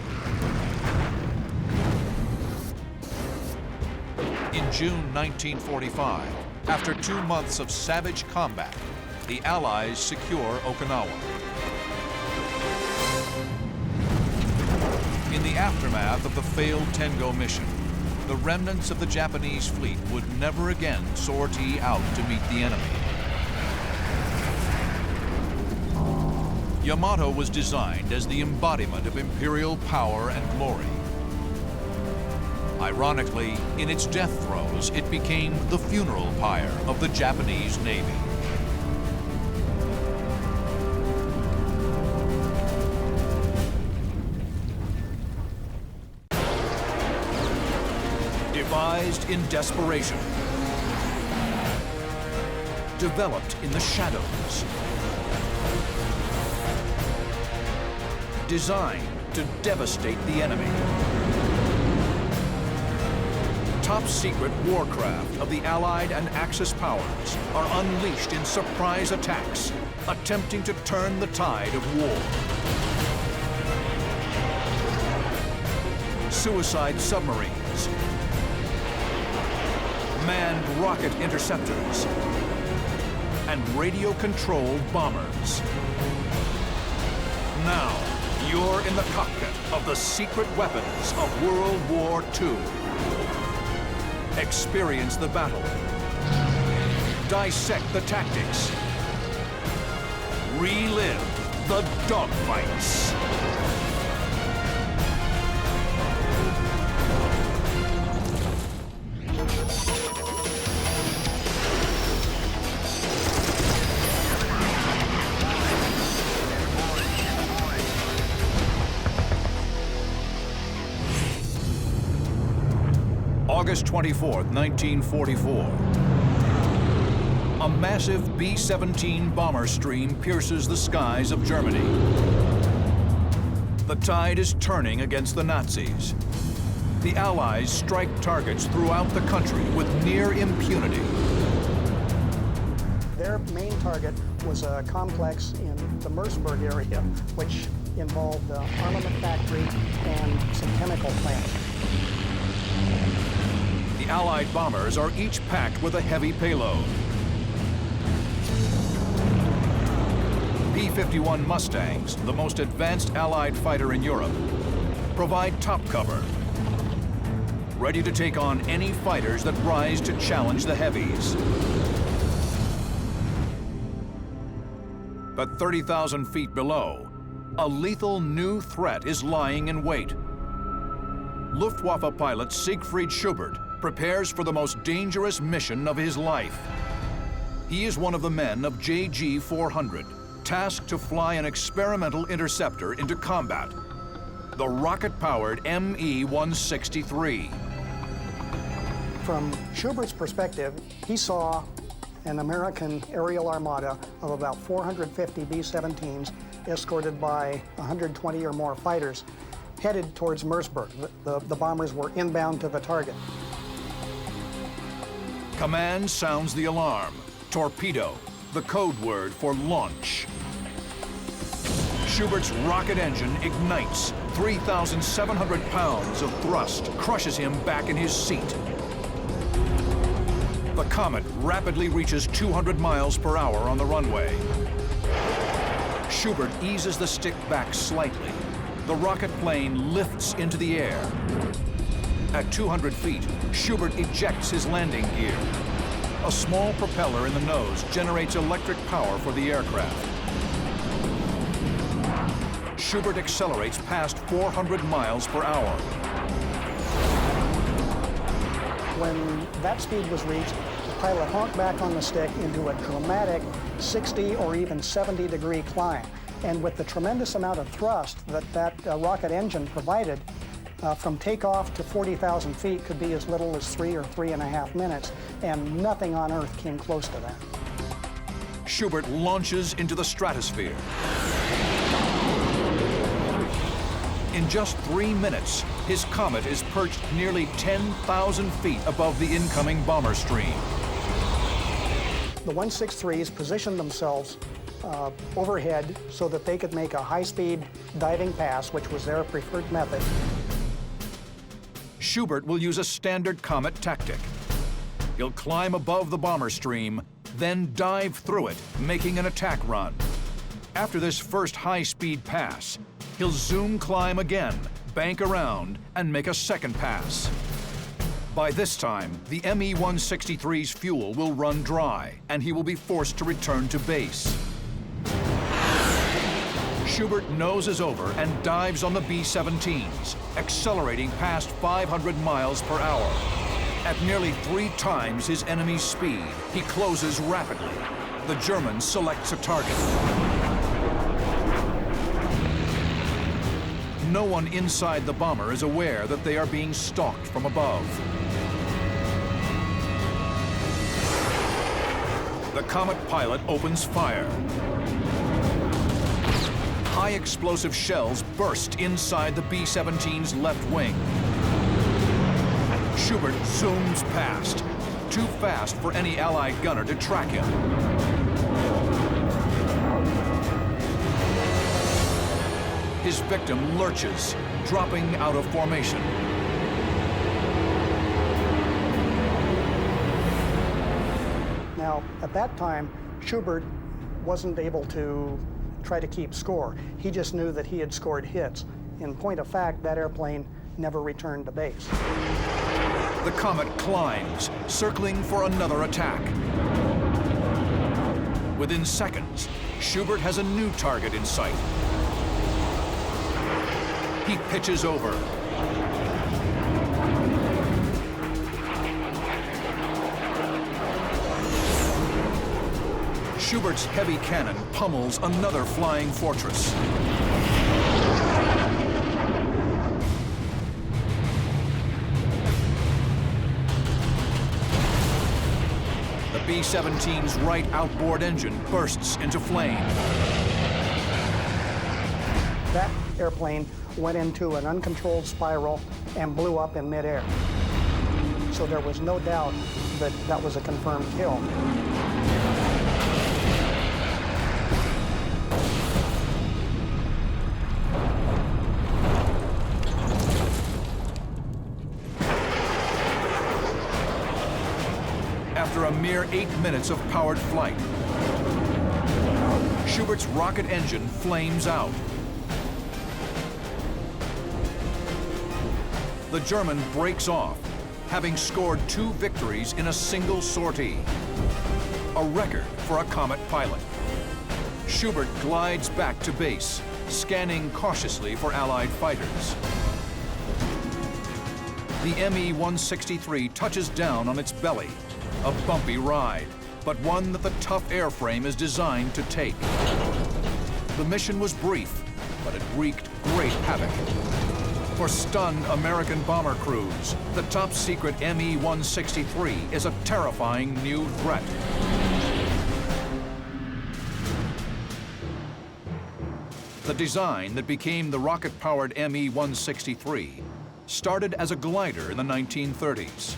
In June 1945, after 2 months of savage combat, the Allies secure Okinawa. In the aftermath of the failed Tengo mission, the remnants of the Japanese fleet would never again sortie out to meet the enemy. Yamato was designed as the embodiment of imperial power and glory. Ironically, in its death throes, it became the funeral pyre of the Japanese Navy. devised in desperation, developed in the shadows, designed to devastate the enemy. Top-secret warcraft of the Allied and Axis powers are unleashed in surprise attacks, attempting to turn the tide of war. Suicide submarines, manned rocket interceptors, and radio-controlled bombers. Now, you're in the cockpit of the secret weapons of World War II. Experience the battle. Dissect the tactics. Relive the dogfights. August 24th, 1944. A massive B-17 bomber stream pierces the skies of Germany. The tide is turning against the Nazis. The Allies strike targets throughout the country with near impunity. Their main target was a complex in the Merseburg area, which involved the armament factory and some chemical plants. The Allied bombers are each packed with a heavy payload. P-51 Mustangs, the most advanced Allied fighter in Europe, provide top cover, ready to take on any fighters that rise to challenge the heavies. But 30,000 feet below, a lethal new threat is lying in wait. Luftwaffe pilot Siegfried Schubert prepares for the most dangerous mission of his life. He is one of the men of JG-400, tasked to fly an experimental interceptor into combat, the rocket-powered ME-163. From Schubert's perspective, he saw an American aerial armada of about 450 B-17s escorted by 120 or more fighters headed towards Merseburg. The bombers were inbound to the target. Command sounds the alarm. Torpedo, the code word for launch. Schubert's rocket engine ignites. 3,700 pounds of thrust crushes him back in his seat. The Comet rapidly reaches 200 miles per hour on the runway. Schubert eases the stick back slightly. The rocket plane lifts into the air. At 200 feet, Schubert ejects his landing gear. A small propeller in the nose generates electric power for the aircraft. Schubert accelerates past 400 miles per hour. When that speed was reached, the pilot honked back on the stick into a dramatic 60 or even 70-degree climb. And with the tremendous amount of thrust that rocket engine provided, from takeoff to 40,000 feet could be as little as 3 or 3.5 minutes, and nothing on Earth came close to that. Schubert launches into the stratosphere. In just 3 minutes, his Comet is perched nearly 10,000 feet above the incoming bomber stream. The 163s positioned themselves overhead so that they could make a high-speed diving pass, which was their preferred method. Schubert will use a standard Comet tactic. He'll climb above the bomber stream, then dive through it, making an attack run. After this first high-speed pass, he'll zoom climb again, bank around, and make a second pass. By this time, the ME-163's fuel will run dry, and he will be forced to return to base. Schubert noses over and dives on the B-17s, accelerating past 500 miles per hour. At nearly 3 times his enemy's speed, he closes rapidly. The German selects a target. No one inside the bomber is aware that they are being stalked from above. Comet pilot opens fire. High explosive shells burst inside the B-17's left wing. Schubert zooms past, too fast for any Allied gunner to track him. His victim lurches, dropping out of formation. Now, at that time, Schubert wasn't able to try to keep score. He just knew that he had scored hits. In point of fact, that airplane never returned to base. The Comet climbs, circling for another attack. Within seconds, Schubert has a new target in sight. He pitches over. Schubert's heavy cannon pummels another flying fortress. The B-17's right outboard engine bursts into flame. That airplane went into an uncontrolled spiral and blew up in midair. So there was no doubt that that was a confirmed kill. After a mere 8 minutes of powered flight, Schubert's rocket engine flames out. The German breaks off, having scored 2 victories in a single sortie. A record for a Comet pilot. Schubert glides back to base, scanning cautiously for Allied fighters. The Me-163 touches down on its belly, a bumpy ride, but one that the tough airframe is designed to take. The mission was brief, but it wreaked great havoc. For stunned American bomber crews, the top-secret Me-163 is a terrifying new threat. The design that became the rocket-powered Me-163 started as a glider in the 1930s.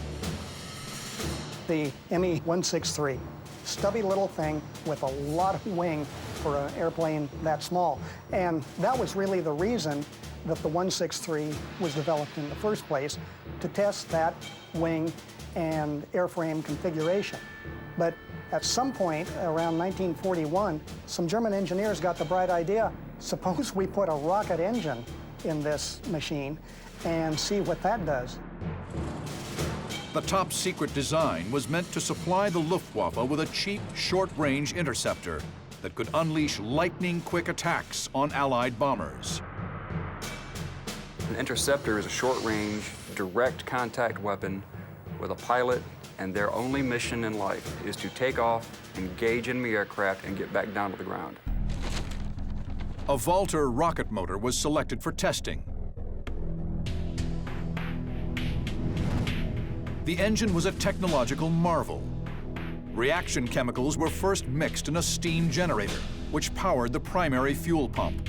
The Me-163, stubby little thing with a lot of wing for an airplane that small. And that was really the reason that the 163 was developed in the first place, to test that wing and airframe configuration. But at some point, around 1941, some German engineers got the bright idea, suppose we put a rocket engine in this machine and see what that does. The top-secret design was meant to supply the Luftwaffe with a cheap, short-range interceptor that could unleash lightning-quick attacks on Allied bombers. An interceptor is a short-range, direct contact weapon with a pilot, and their only mission in life is to take off, engage enemy aircraft, and get back down to the ground. A Walter rocket motor was selected for testing. The engine was a technological marvel. Reaction chemicals were first mixed in a steam generator, which powered the primary fuel pump.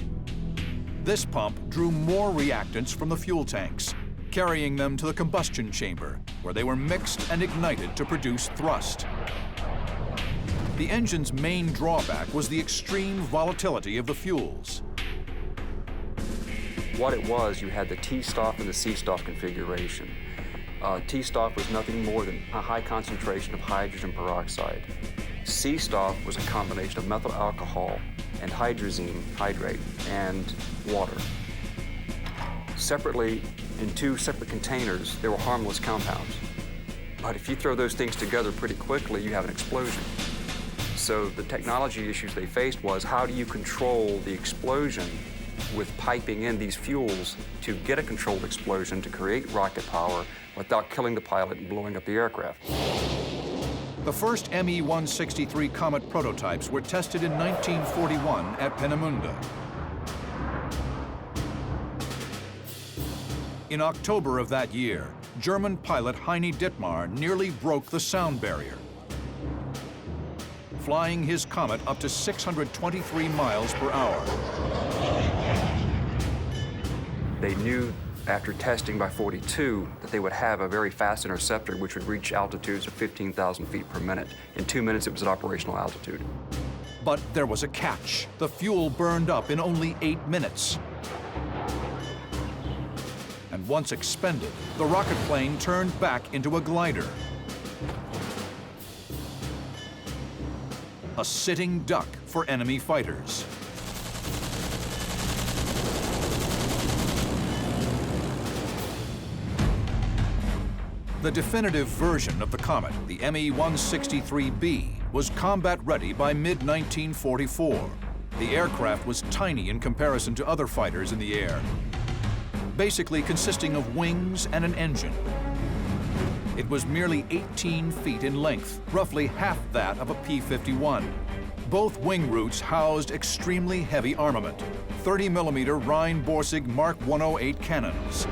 This pump drew more reactants from the fuel tanks, carrying them to the combustion chamber, where they were mixed and ignited to produce thrust. The engine's main drawback was the extreme volatility of the fuels. What it was, you had the T-stop and the C-stop configuration. T-stop was nothing more than a high concentration of hydrogen peroxide. C-stop was a combination of methyl alcohol and hydrazine hydrate and water. Separately, in 2 separate containers, they were harmless compounds. But if you throw those things together pretty quickly, you have an explosion. So the technology issues they faced was, how do you control the explosion with piping in these fuels to get a controlled explosion to create rocket power without killing the pilot and blowing up the aircraft? The first Me-163 Comet prototypes were tested in 1941 at Peenemünde. In October of that year, German pilot Heini Dittmar nearly broke the sound barrier. flying his Comet up to 623 miles per hour. They knew after testing by 42 that they would have a very fast interceptor which would reach altitudes of 15,000 feet per minute. In 2 minutes, it was at operational altitude. But there was a catch. The fuel burned up in only 8 minutes. And once expended, the rocket plane turned back into a glider. A sitting duck for enemy fighters. The definitive version of the Comet, the ME-163B, was combat-ready by mid-1944. The aircraft was tiny in comparison to other fighters in the air, basically consisting of wings and an engine. It was merely 18 feet in length, roughly half that of a P-51. Both wing roots housed extremely heavy armament, 30mm Rhein-Borsig Mark 108 cannons.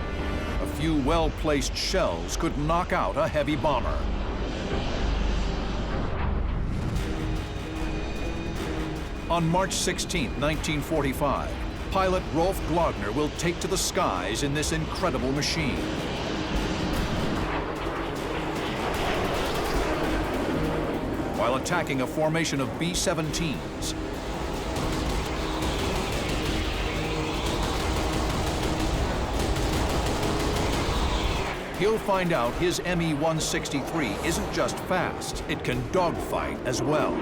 A few well-placed shells could knock out a heavy bomber. On March 16, 1945, pilot Rolf Glogner will take to the skies in this incredible machine. While attacking a formation of B-17s, he'll find out his ME-163 isn't just fast, it can dogfight as well.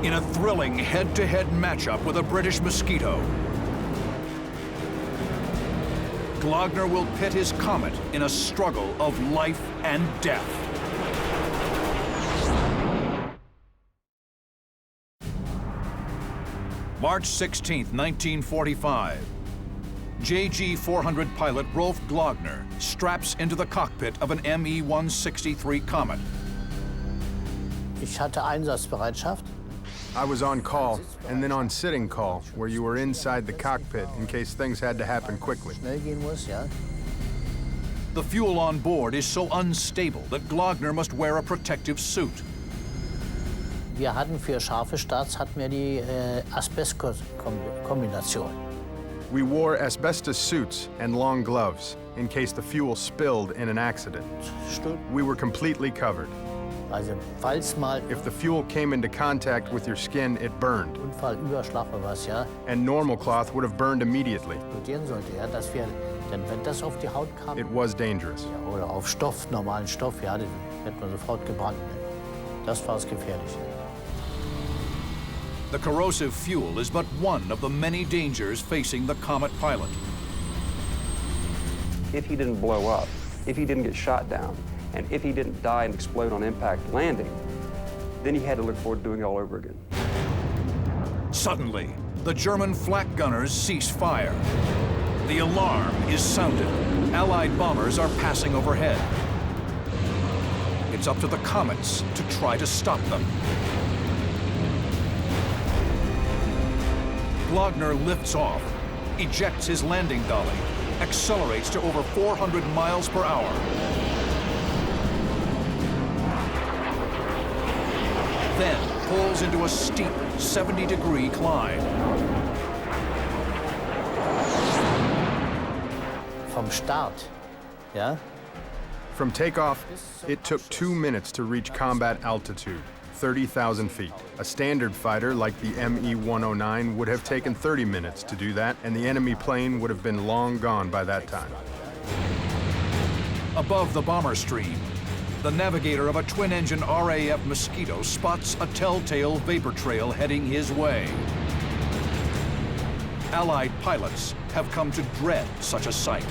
In a thrilling head-to-head matchup with a British Mosquito, Glogner will pit his Comet in a struggle of life and death. March 16, 1945. JG-400 pilot Rolf Glogner straps into the cockpit of an ME-163 Comet. Ich hatte Einsatzbereitschaft. I was on call, and then on sitting call, where you were inside the cockpit in case things had to happen quickly. Schnell gehen muss, ja. The fuel on board is so unstable that Glogner must wear a protective suit. Wir hatten für scharfe Starts hatten wir die Asbestkombination. We wore asbestos suits and long gloves in case the fuel spilled in an accident. We were completely covered. Also, falls mal If the fuel came into contact with your skin, it burned. Unfallüberschlag oder was, ja, And normal cloth would have burned immediately. explodieren sollte, ja, dass wir, denn wenn das auf die Haut kam, It was dangerous. ja, oder auf Stoff, normalen Stoff, ja, den hätte man sofort gebrannt. Ne? Das war das Gefährliche. The corrosive fuel is but one of the many dangers facing the Comet pilot. If he didn't blow up, if he didn't get shot down, and if he didn't die and explode on impact landing, then he had to look forward to doing it all over again. Suddenly, the German flak gunners cease fire. The alarm is sounded. Allied bombers are passing overhead. It's up to the Comets to try to stop them. Glogner lifts off, ejects his landing dolly, accelerates to over 400 miles per hour. Then pulls into a steep 70-degree climb. Vom Start, ja? From takeoff, it took 2 minutes to reach combat altitude, 30,000 feet. A standard fighter like the ME-109 would have taken 30 minutes to do that, and the enemy plane would have been long gone by that time. Above the bomber stream, the navigator of a twin-engine RAF Mosquito spots a telltale vapor trail heading his way. Allied pilots have come to dread such a sight.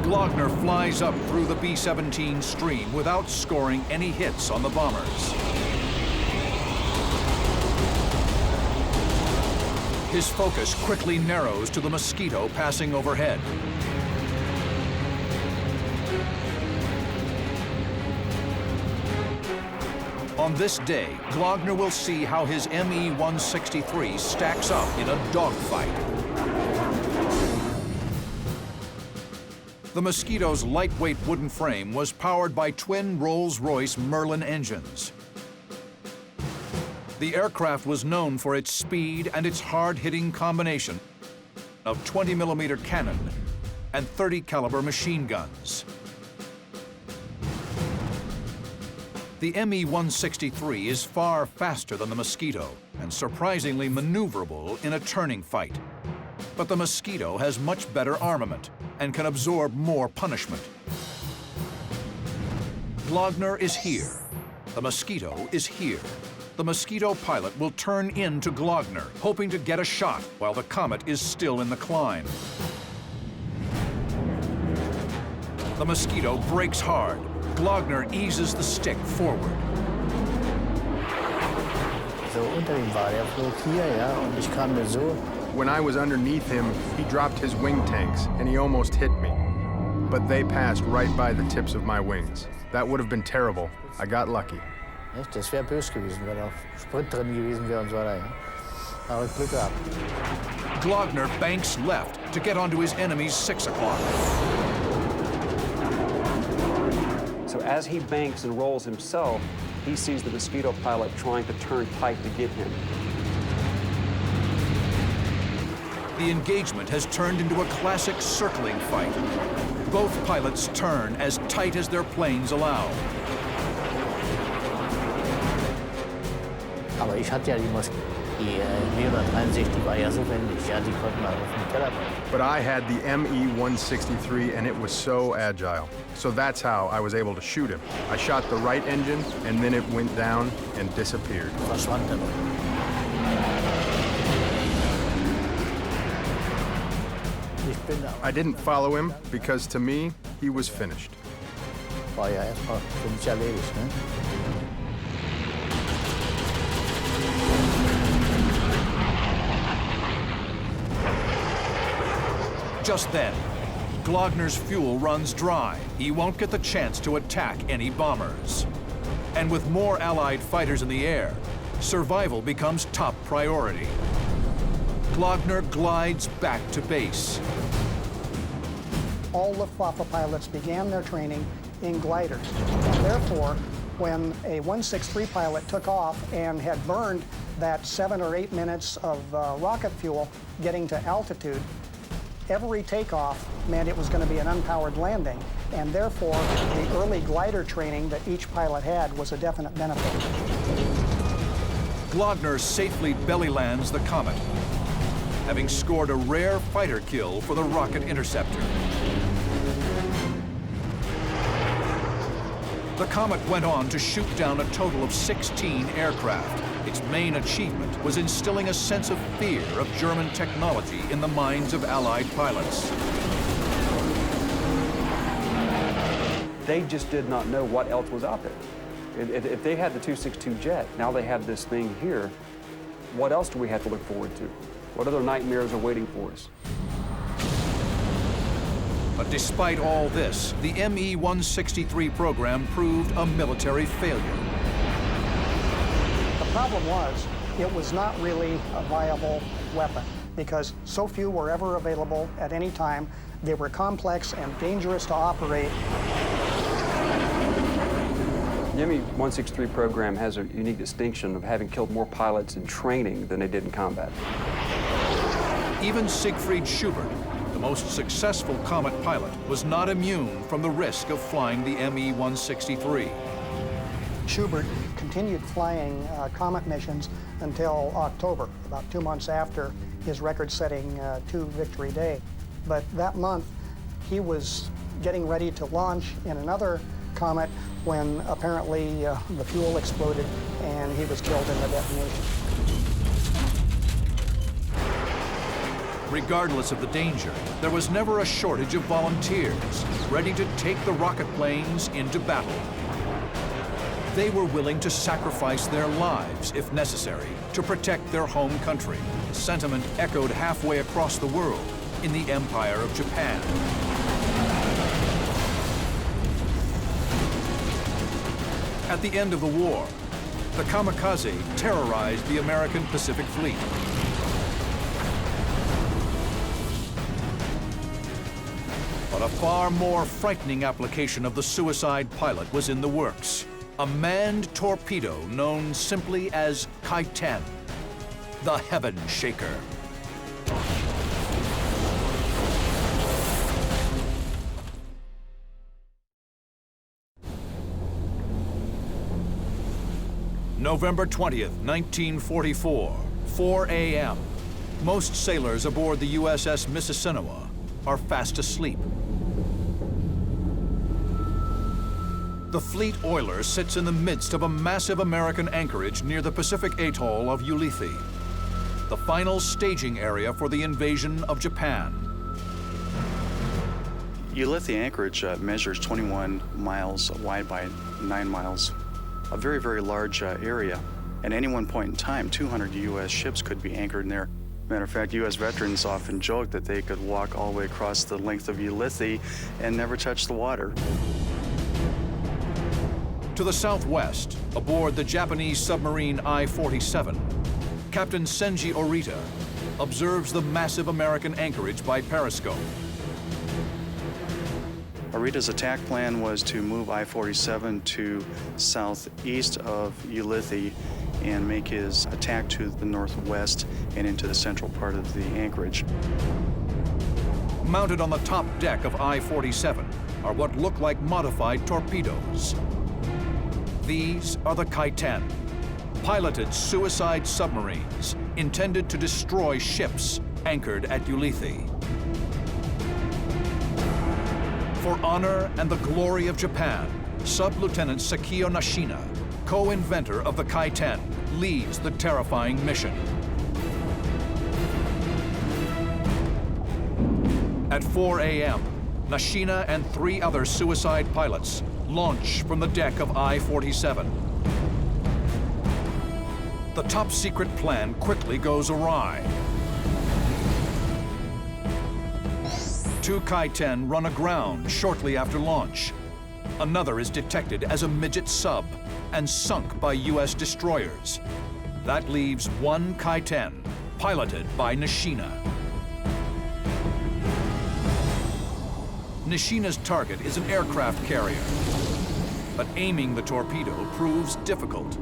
Glogner flies up through the B-17 stream without scoring any hits on the bombers. His focus quickly narrows to the Mosquito passing overhead. On this day, Glogner will see how his ME-163 stacks up in a dogfight. The Mosquito's lightweight wooden frame was powered by twin Rolls-Royce Merlin engines. The aircraft was known for its speed and its hard-hitting combination of 20mm cannon and 30 caliber machine guns. The ME-163 is far faster than the Mosquito and surprisingly maneuverable in a turning fight. But the Mosquito has much better armament and can absorb more punishment. Glogner is here. The Mosquito is here. The Mosquito pilot will turn into Glogner, hoping to get a shot while the Comet is still in the climb. The Mosquito brakes hard. Glogner eases the stick forward. When I was underneath him, he dropped his wing tanks and he almost hit me. But they passed right by the tips of my wings. That would have been terrible. I got lucky. Das wäre böse gewesen, wenn auch Sprit drin gewesen wäre und so weiter. Aber Glück gehabt. Glogner banks left to get onto his enemy's 6 o'clock. So as he banks and rolls himself, he sees the Mosquito pilot trying to turn tight to get him. The engagement has turned into a classic circling fight. Both pilots turn as tight as their planes allow. Aber ich hatte ja die W-163 war ja so wendig, ja, die konnten wir auf dem Teller. But I had the ME-163 and it was so agile. So that's how I was able to shoot him. I shot the right engine and then it went down and disappeared. Verschwand er. I didn't follow him because to me, he was finished. War ja erstmal für mich erledigt, ne? Just then, Glogner's fuel runs dry. He won't get the chance to attack any bombers. And with more Allied fighters in the air, survival becomes top priority. Glogner glides back to base. All Luftwaffe pilots began their training in gliders. And therefore, when a 163 pilot took off and had burned that 7 or 8 minutes of rocket fuel getting to altitude, every takeoff meant it was going to be an unpowered landing, and therefore the early glider training that each pilot had was a definite benefit. Glogner safely belly lands the Comet, having scored a rare fighter kill for the rocket interceptor. The Comet went on to shoot down a total of 16 aircraft. Its main achievement was instilling a sense of fear of German technology in the minds of Allied pilots. They just did not know what else was out there. If they had the 262 jet, now they have this thing here, what else do we have to look forward to? What other nightmares are waiting for us? But despite all this, the ME-163 program proved a military failure. The problem was, it was not really a viable weapon because so few were ever available at any time. They were complex and dangerous to operate. The ME-163 program has a unique distinction of having killed more pilots in training than they did in combat. Even Siegfried Schubert, the most successful Comet pilot, was not immune from the risk of flying the ME-163. Schubert continued flying Comet missions until October, about 2 months after his record-setting 2 Victory Day. But that month, he was getting ready to launch in another Comet when apparently the fuel exploded and he was killed in the detonation. Regardless of the danger, there was never a shortage of volunteers ready to take the rocket planes into battle. They were willing to sacrifice their lives, if necessary, to protect their home country. The sentiment echoed halfway across the world in the Empire of Japan. At the end of the war, the kamikaze terrorized the American Pacific Fleet. But But a far more frightening application of the suicide pilot was in the works. A manned torpedo known simply as Kaiten, the Heaven Shaker. November 20th, 1944, 4 a.m. Most sailors aboard the USS Mississinewa are fast asleep. The fleet oiler sits in the midst of a massive American anchorage near the Pacific atoll of Ulithi, the final staging area for the invasion of Japan. Ulithi anchorage measures 21 miles wide by 9 miles. A very, very large area. At any one point in time, 200 U.S. ships could be anchored in there. Matter of fact, U.S. veterans often joke that they could walk all the way across the length of Ulithi and never touch the water. To the southwest, aboard the Japanese submarine I-47, Captain Senji Orita observes the massive American anchorage by periscope. Orita's attack plan was to move I-47 to southeast of Ulithi and make his attack to the northwest and into the central part of the anchorage. Mounted on the top deck of I-47 are what look like modified torpedoes. These are the Kaiten, piloted suicide submarines intended to destroy ships anchored at Ulithi. For honor and the glory of Japan, Sub-Lieutenant Sekio Nishina, co-inventor of the Kaiten, leads the terrifying mission. At 4 a.m., Nishina and 3 other suicide pilots launch from the deck of I-47. The top-secret plan quickly goes awry. 2 Kaiten run aground shortly after launch. Another is detected as a midget sub and sunk by U.S. destroyers. That leaves 1 Kaiten, piloted by Nishina. Nishina's target is an aircraft carrier, but aiming the torpedo proves difficult.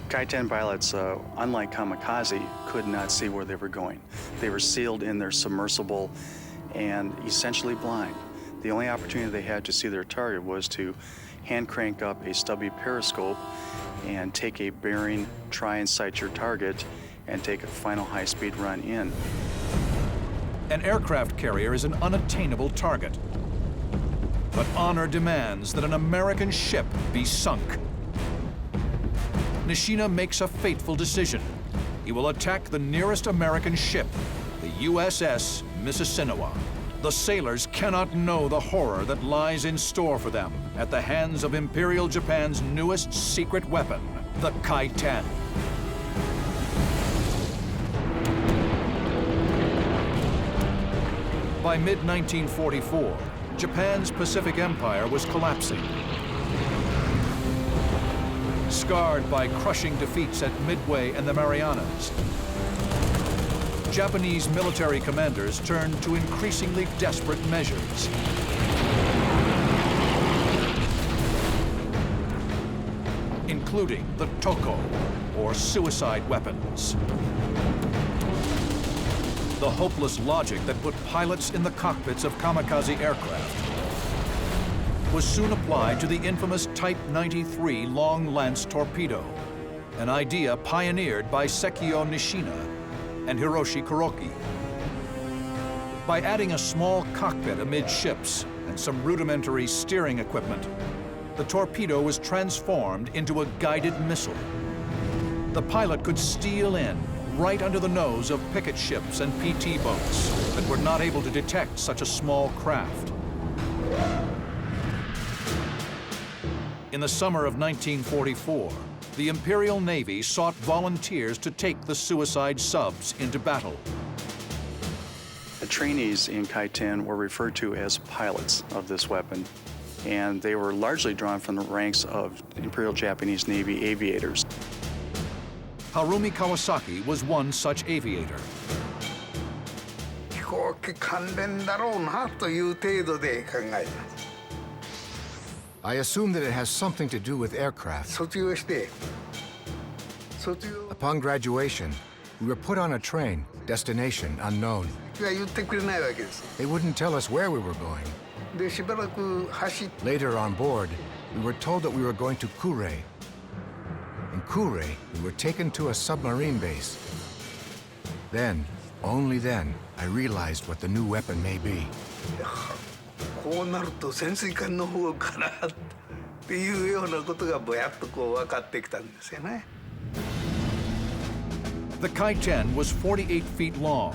Kaiten pilots, unlike kamikaze, could not see where they were going. They were sealed in their submersible and essentially blind. The only opportunity they had to see their target was to hand crank up a stubby periscope and take a bearing, try and sight your target, and take a final high-speed run in. An aircraft carrier is an unattainable target, but honor demands that an American ship be sunk. Nishina makes a fateful decision. He will attack the nearest American ship, the USS Mississinewa. The sailors cannot know the horror that lies in store for them at the hands of Imperial Japan's newest secret weapon, the Kaiten. By mid-1944, Japan's Pacific Empire was collapsing. Scarred by crushing defeats at Midway and the Marianas, Japanese military commanders turned to increasingly desperate measures. Including the Toko, or suicide weapons. The hopeless logic that put pilots in the cockpits of kamikaze aircraft was soon applied to the infamous Type 93 Long Lance torpedo, an idea pioneered by Sekio Nishina and Hiroshi Kuroki. By adding a small cockpit amidships and some rudimentary steering equipment, the torpedo was transformed into a guided missile. The pilot could steal in right under the nose of picket ships and PT boats that were not able to detect such a small craft. In the summer of 1944, the Imperial Navy sought volunteers to take the suicide subs into battle. The trainees in Kaiten were referred to as pilots of this weapon, and they were largely drawn from the ranks of the Imperial Japanese Navy aviators. Harumi Kawasaki was one such aviator. 行機関連だろうなという程度で考えてます。 I assume that it has something to do with aircraft. 卒業して、Upon graduation, we were put on a train, destination unknown. 言ってくれないわけです。 They wouldn't tell us where we were going. で、しばらく走って。 Later on board, we were told that we were going to Kure. In Kure, we were taken to a submarine base. Then, only then, I realized what the new weapon may be. こうなると潜水艦の方かなっていうようなことがぼやっとこう分かってきたんですよね。 The Kaiten was 48 feet long,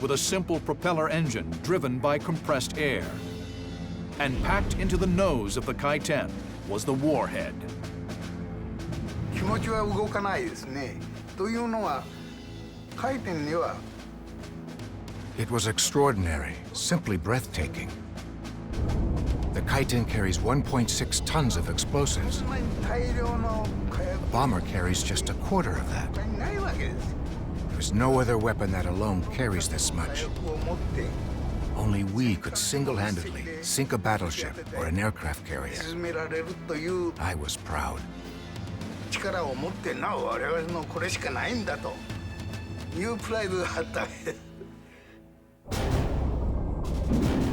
with a simple propeller engine driven by compressed air. And packed into the nose of the Kaiten was the warhead. 気持ちは動かないですね。というのは、回転には It was extraordinary, simply breathtaking. The Kaiten carries 1.6 tons of explosives. A bomber carries just a quarter of that. There's no other weapon that alone carries this much. Only we could single-handedly sink a battleship or an aircraft carrier. I was proud. 力を持ってなお我々のこれしかないんだというプライドがあったわけです。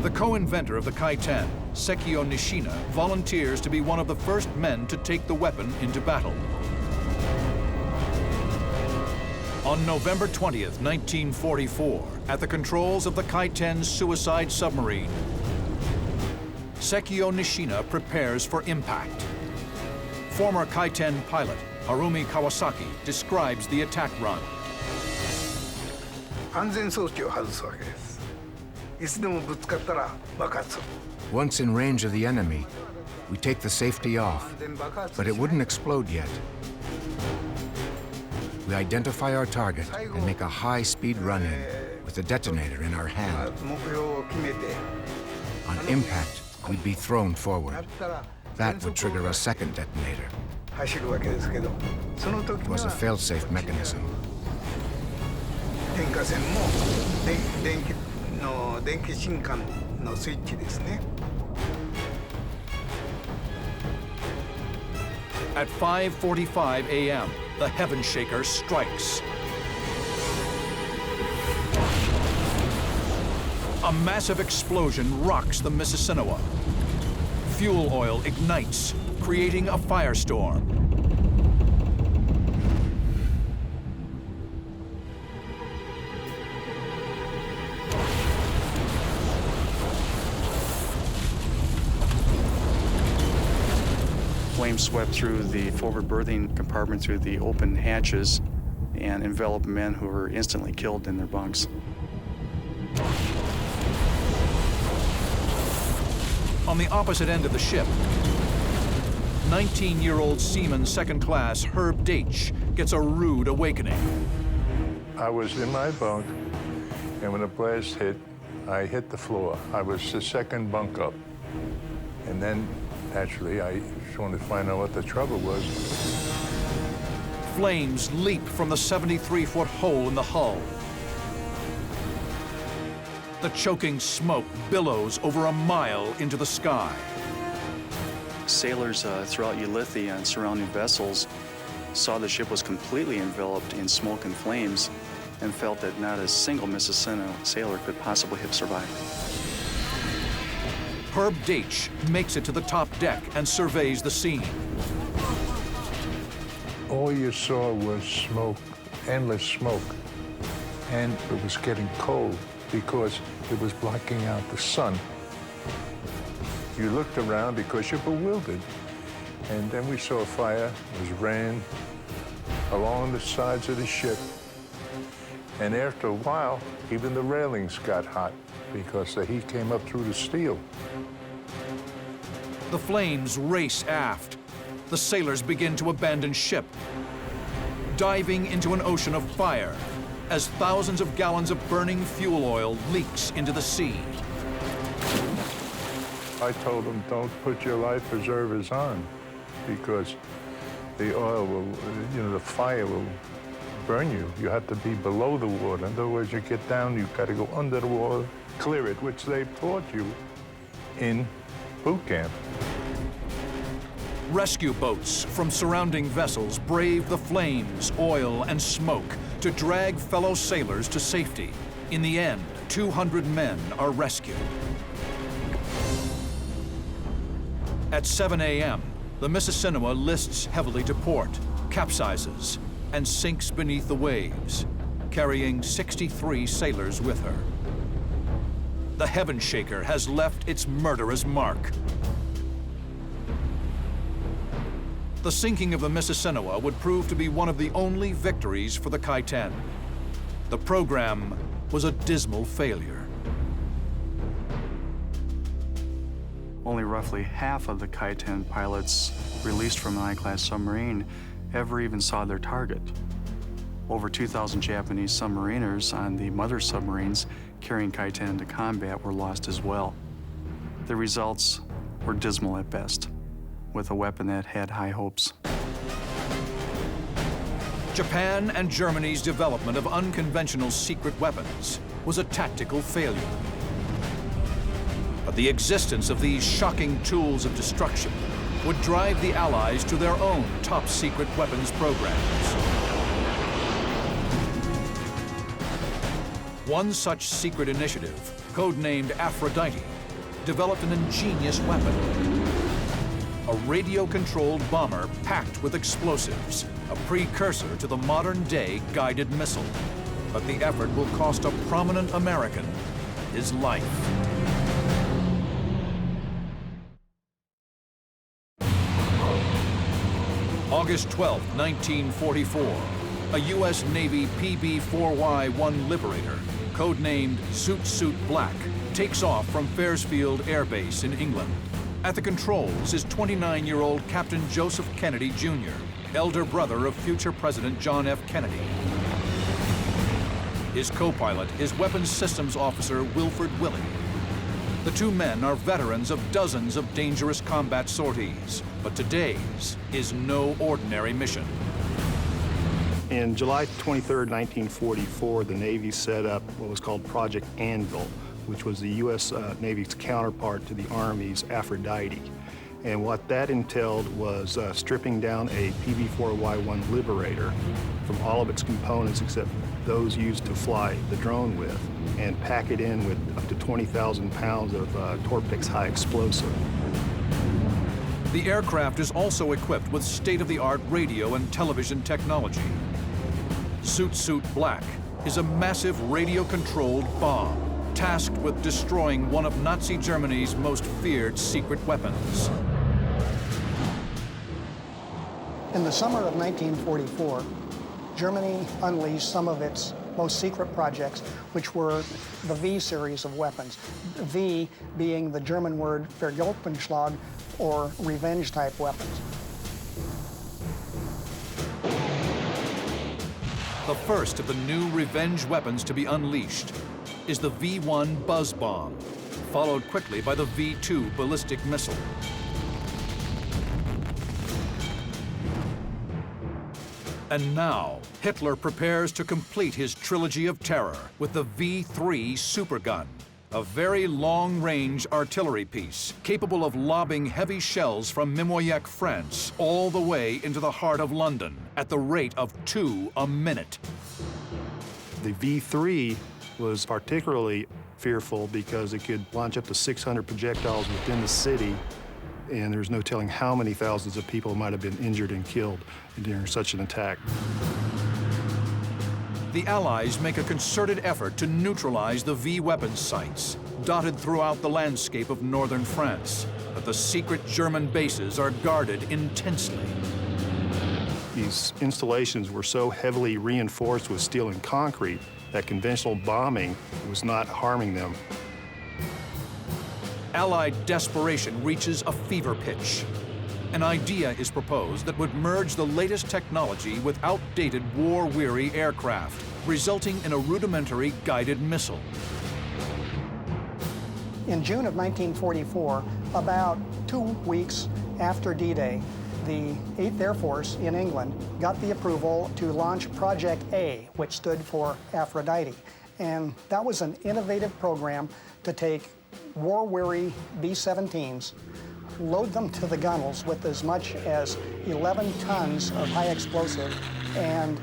The co-inventor of the Kaiten, Sekio Nishina, volunteers to be one of the first men to take the weapon into battle. On November 20th, 1944, at the controls of the Kaiten's suicide submarine, Sekio Nishina prepares for impact. Former Kaiten pilot Harumi Kawasaki describes the attack run. 安全装置を外すわけです。いつでもぶつかったら爆発する。 Once in range of the enemy, we take the safety off, but it wouldn't explode yet. We identify our target and make a high-speed run-in with the detonator in our hand. 目標を決めて On impact, we'd be thrown forward. That would trigger a second detonator. 走るわけですけど、その時 It は was a fail-safe mechanism. 点火線も電気信管のスイッチですね。 At 5:45 a.m., the Heaven Shaker strikes. A massive explosion rocks the Mississinewa. Fuel oil ignites, creating a firestorm. Flames swept through the forward berthing compartment through the open hatches and enveloped men who were instantly killed in their bunks. On the opposite end of the ship, 19-year-old seaman second class Herb Deitch gets a rude awakening. I was in my bunk, and when the blast hit, I hit the floor. I was the second bunk up. And then, naturally, I just wanted to find out what the trouble was. Flames leap from the 73-foot hole in the hull. The choking smoke billows over a mile into the sky. Sailors throughout Ulithi and surrounding vessels saw the ship was completely enveloped in smoke and flames and felt that not a single Mississinewa sailor could possibly have survived. Herb Deitch makes it to the top deck and surveys the scene. All you saw was smoke, endless smoke. And it was getting cold because it was blocking out the sun. You looked around because you're bewildered. And then we saw fire. It was ran along the sides of the ship. And after a while, even the railings got hot because the heat came up through the steel. The flames race aft. The sailors begin to abandon ship, diving into an ocean of fire as thousands of gallons of burning fuel oil leaks into the sea. I told them, don't put your life preservers on because the oil will, the fire will burn you. You have to be below the water. In other words, you get down, you got to go under the water, clear it, which they've taught you in boot camp. Rescue boats from surrounding vessels brave the flames, oil, and smoke to drag fellow sailors to safety. In the end, 200 men are rescued. At 7 a.m., the Mississinewa lists heavily to port, capsizes, and sinks beneath the waves, carrying 63 sailors with her. The Heaven Shaker has left its murderous mark. The sinking of the Mississinewa would prove to be one of the only victories for the Kaiten. The program was a dismal failure. Only roughly half of the Kaiten pilots released from an I-class submarine ever even saw their target. Over 2,000 Japanese submariners on the mother submarines carrying Kaiten into combat were lost as well. The results were dismal at best, with a weapon that had high hopes. Japan and Germany's development of unconventional secret weapons was a tactical failure. But the existence of these shocking tools of destruction would drive the Allies to their own top-secret weapons programs. One such secret initiative, codenamed Aphrodite, developed an ingenious weapon. A radio-controlled bomber packed with explosives, a precursor to the modern-day guided missile. But the effort will cost a prominent American his life. August 12, 1944, a U.S. Navy PB-4Y-1 Liberator, codenamed Suit Black, takes off from Fairfield Air Base in England. At the controls is 29-year-old Captain Joseph Kennedy, Jr., elder brother of future President John F. Kennedy. His co-pilot is Weapons Systems Officer Wilford Willey. The two men are veterans of dozens of dangerous combat sorties, but today's is no ordinary mission. In July 23, 1944, the Navy set up what was called Project Anvil, which was the U.S. Navy's counterpart to the Army's Aphrodite. And what that entailed was stripping down a PB-4Y-1 Liberator from all of its components except those used to fly the drone with, and pack it in with up to 20,000 pounds of Torpex high explosive. The aircraft is also equipped with state-of-the-art radio and television technology. Suit Black is a massive radio-controlled bomb tasked with destroying one of Nazi Germany's most feared secret weapons. In the summer of 1944, Germany unleashed some of its most secret projects, which were the V series of weapons. V being the German word Vergeltungsschlag, or revenge-type weapons. The first of the new revenge weapons to be unleashed is the V-1 Buzz Bomb, followed quickly by the V-2 ballistic missile. And now, Hitler prepares to complete his trilogy of terror with the V-3 Supergun, a very long-range artillery piece capable of lobbing heavy shells from Mimoyek, France, all the way into the heart of London at the rate of 2 a minute. The V-3 was particularly fearful because it could launch up to 600 projectiles within the city, and there's no telling how many thousands of people might have been injured and killed during such an attack. The Allies make a concerted effort to neutralize the V weapons sites, dotted throughout the landscape of northern France, but the secret German bases are guarded intensely. These installations were so heavily reinforced with steel and concrete that conventional bombing was not harming them. Allied desperation reaches a fever pitch. An idea is proposed that would merge the latest technology with outdated war-weary aircraft, resulting in a rudimentary guided missile. In June of 1944, about 2 weeks after D-Day, the 8th Air Force in England got the approval to launch Project A, which stood for Aphrodite. And that was an innovative program to take war-weary B-17s, load them to the gunnels with as much as 11 tons of high explosive, and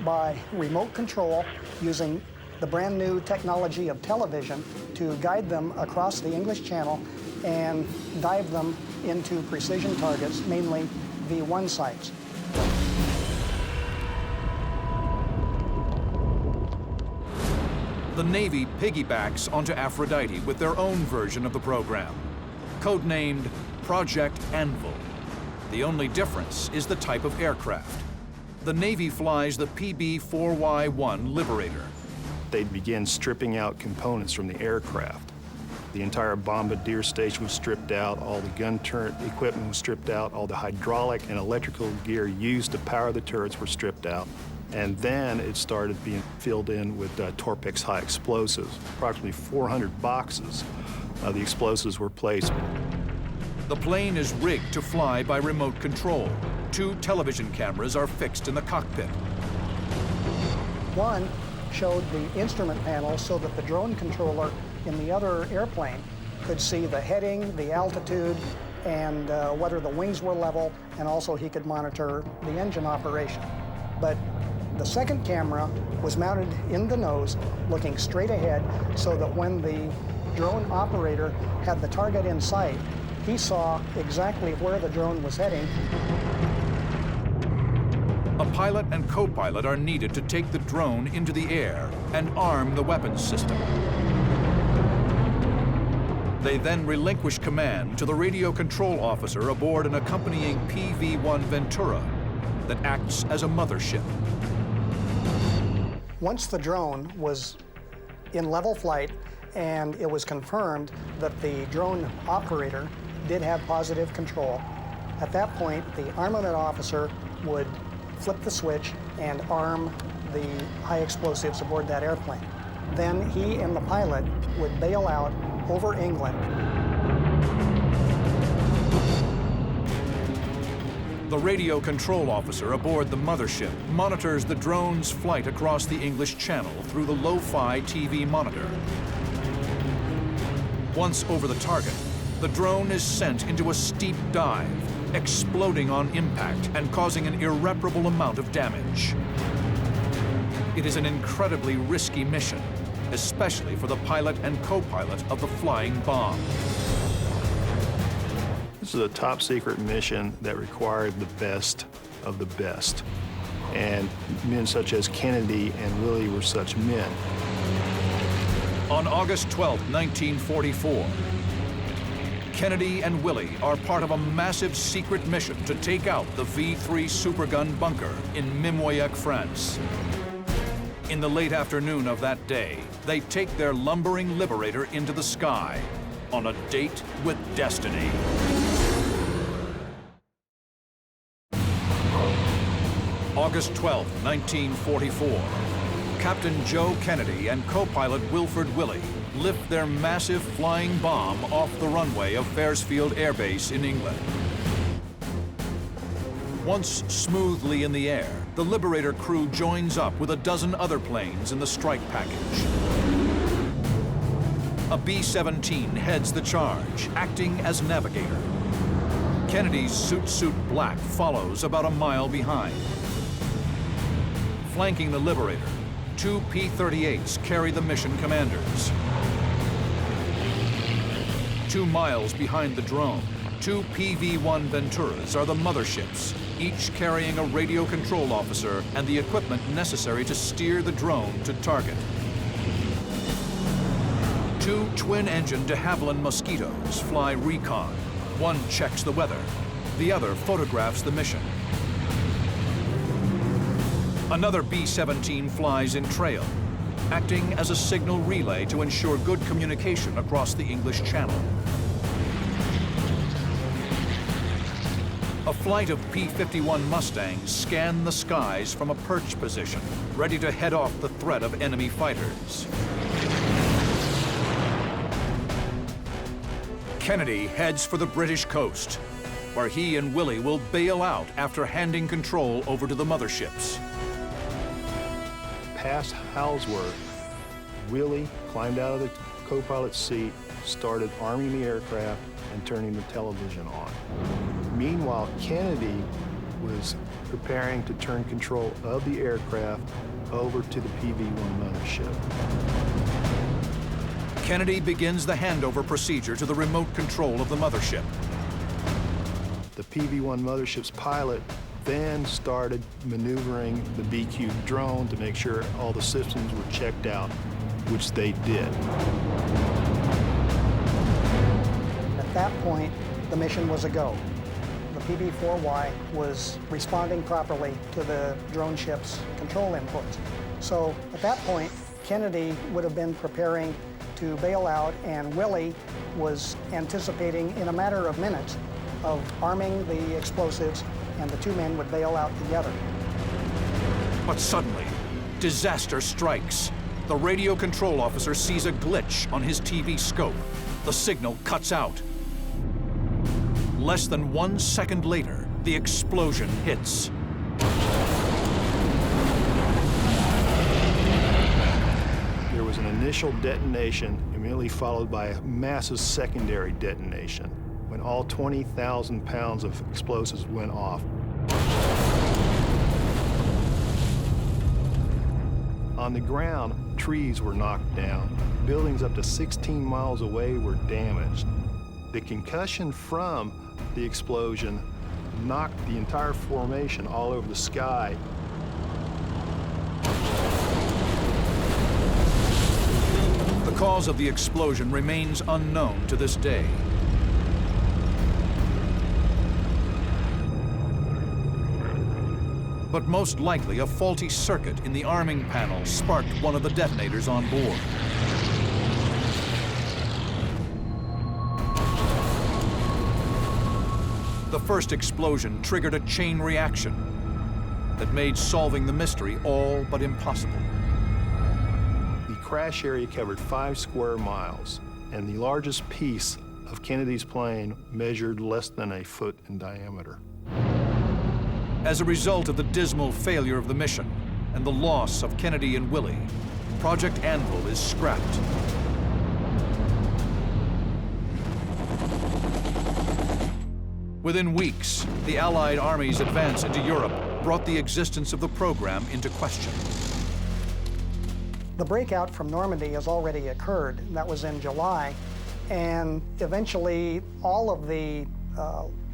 by remote control, using the brand new technology of television, to guide them across the English Channel and dive them into precision targets, mainly V-1 sites. The Navy piggybacks onto Aphrodite with their own version of the program, codenamed Project Anvil. The only difference is the type of aircraft. The Navy flies the PB-4Y-1 Liberator. They'd begin stripping out components from the aircraft. The entire bombardier station was stripped out, all the gun turret equipment was stripped out, all the hydraulic and electrical gear used to power the turrets were stripped out. And then it started being filled in with Torpex high explosives. Approximately 400 boxes of the explosives were placed. The plane is rigged to fly by remote control. 2 television cameras are fixed in the cockpit. One showed the instrument panel so that the drone controller in the other airplane could see the heading, the altitude, and whether the wings were level, and also he could monitor the engine operation. But the second camera was mounted in the nose, looking straight ahead, so that when the drone operator had the target in sight, he saw exactly where the drone was heading. A pilot and co-pilot are needed to take the drone into the air and arm the weapons system. They then relinquish command to the radio control officer aboard an accompanying PV-1 Ventura that acts as a mothership. Once the drone was in level flight and it was confirmed that the drone operator did have positive control, at that point the armament officer would flip the switch and arm the high explosives aboard that airplane. Then he and the pilot would bail out over England. The radio control officer aboard the mothership monitors the drone's flight across the English Channel through the lo-fi TV monitor. Once over the target, the drone is sent into a steep dive, exploding on impact and causing an irreparable amount of damage. It is an incredibly risky mission, especially for the pilot and co-pilot of the flying bomb. This is a top secret mission that required the best of the best. And men such as Kennedy and Willie were such men. On August 12, 1944, Kennedy and Willie are part of a massive secret mission to take out the V-3 supergun bunker in Mimoyac, France. In the late afternoon of that day, they take their lumbering Liberator into the sky on a date with destiny. August 12, 1944. Captain Joe Kennedy and co-pilot Wilford Willey lift their massive flying bomb off the runway of Faresfield Air Base in England. Once smoothly in the air, the Liberator crew joins up with a dozen other planes in the strike package. A B-17 heads the charge, acting as navigator. Kennedy's suit black follows about a mile behind. Flanking the Liberator, 2 P-38s carry the mission commanders. 2 miles behind the drone, 2 PV-1 Venturas are the motherships, each carrying a radio control officer and the equipment necessary to steer the drone to target. 2 twin-engine de Havilland Mosquitoes fly recon. One checks the weather, the other photographs the mission. Another B-17 flies in trail, acting as a signal relay to ensure good communication across the English Channel. A flight of P-51 Mustangs scan the skies from a perch position, ready to head off the threat of enemy fighters. Kennedy heads for the British coast, where he and Willie will bail out after handing control over to the motherships. Past Halsworth, Willie climbed out of the co-pilot's seat, started arming the aircraft and turning the television on. Meanwhile, Kennedy was preparing to turn control of the aircraft over to the PV-1 mothership. Kennedy begins the handover procedure to the remote control of the mothership. The PV-1 mothership's pilot then started maneuvering the BQ drone to make sure all the systems were checked out, which they did. At that point, the mission was a go. The PB-4Y was responding properly to the drone ship's control inputs. So at that point, Kennedy would have been preparing to bail out, and Willie was anticipating in a matter of minutes of arming the explosives, and the two men would bail out together. But suddenly, disaster strikes. The radio control officer sees a glitch on his TV scope. The signal cuts out. Less than 1 second later, the explosion hits. There was an initial detonation, immediately followed by a massive secondary detonation, when all 20,000 pounds of explosives went off. On the ground, trees were knocked down. Buildings up to 16 miles away were damaged. The concussion from the explosion knocked the entire formation all over the sky. The cause of the explosion remains unknown to this day. But most likely a faulty circuit in the arming panel sparked one of the detonators on board. The first explosion triggered a chain reaction that made solving the mystery all but impossible. The crash area covered 5 square miles, and the largest piece of Kennedy's plane measured less than a foot in diameter. As a result of the dismal failure of the mission and the loss of Kennedy and Willie, Project Anvil is scrapped. Within weeks, the Allied army's advance into Europe brought the existence of the program into question. The breakout from Normandy has already occurred. That was in July, and eventually all of the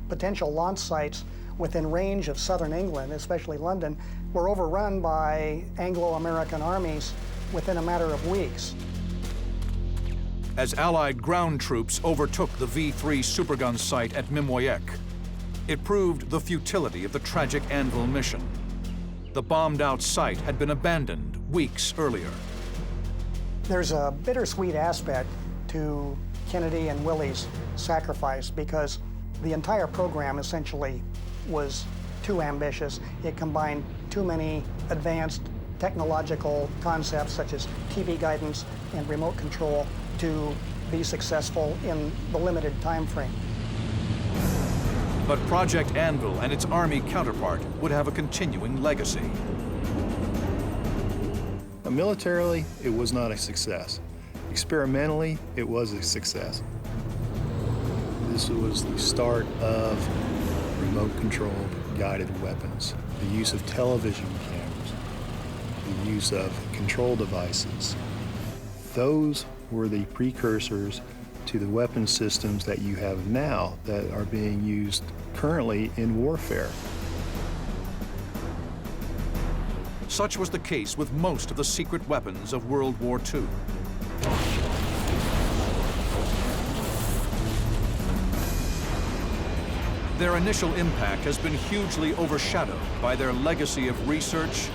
potential launch sites within range of southern England, especially London, were overrun by Anglo-American armies within a matter of weeks. As Allied ground troops overtook the V-3 supergun site at Mimoyek, it proved the futility of the tragic Anvil mission. The bombed-out site had been abandoned weeks earlier. There's a bittersweet aspect to Kennedy and Willie's sacrifice because the entire program essentially was too ambitious. It combined too many advanced technological concepts such as TV guidance and remote control to be successful in the limited time frame. But Project Anvil and its Army counterpart would have a continuing legacy. Militarily, it was not a success. Experimentally, it was a success. This was the start of remote-controlled guided weapons, the use of television cameras, the use of control devices. Those were the precursors to the weapon systems that you have now that are being used currently in warfare. Such was the case with most of the secret weapons of World War II. Their initial impact has been hugely overshadowed by their legacy of research,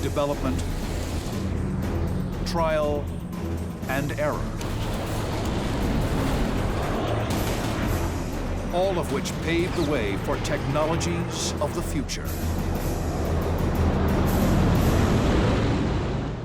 development, trial, and error. All of which paved the way for technologies of the future.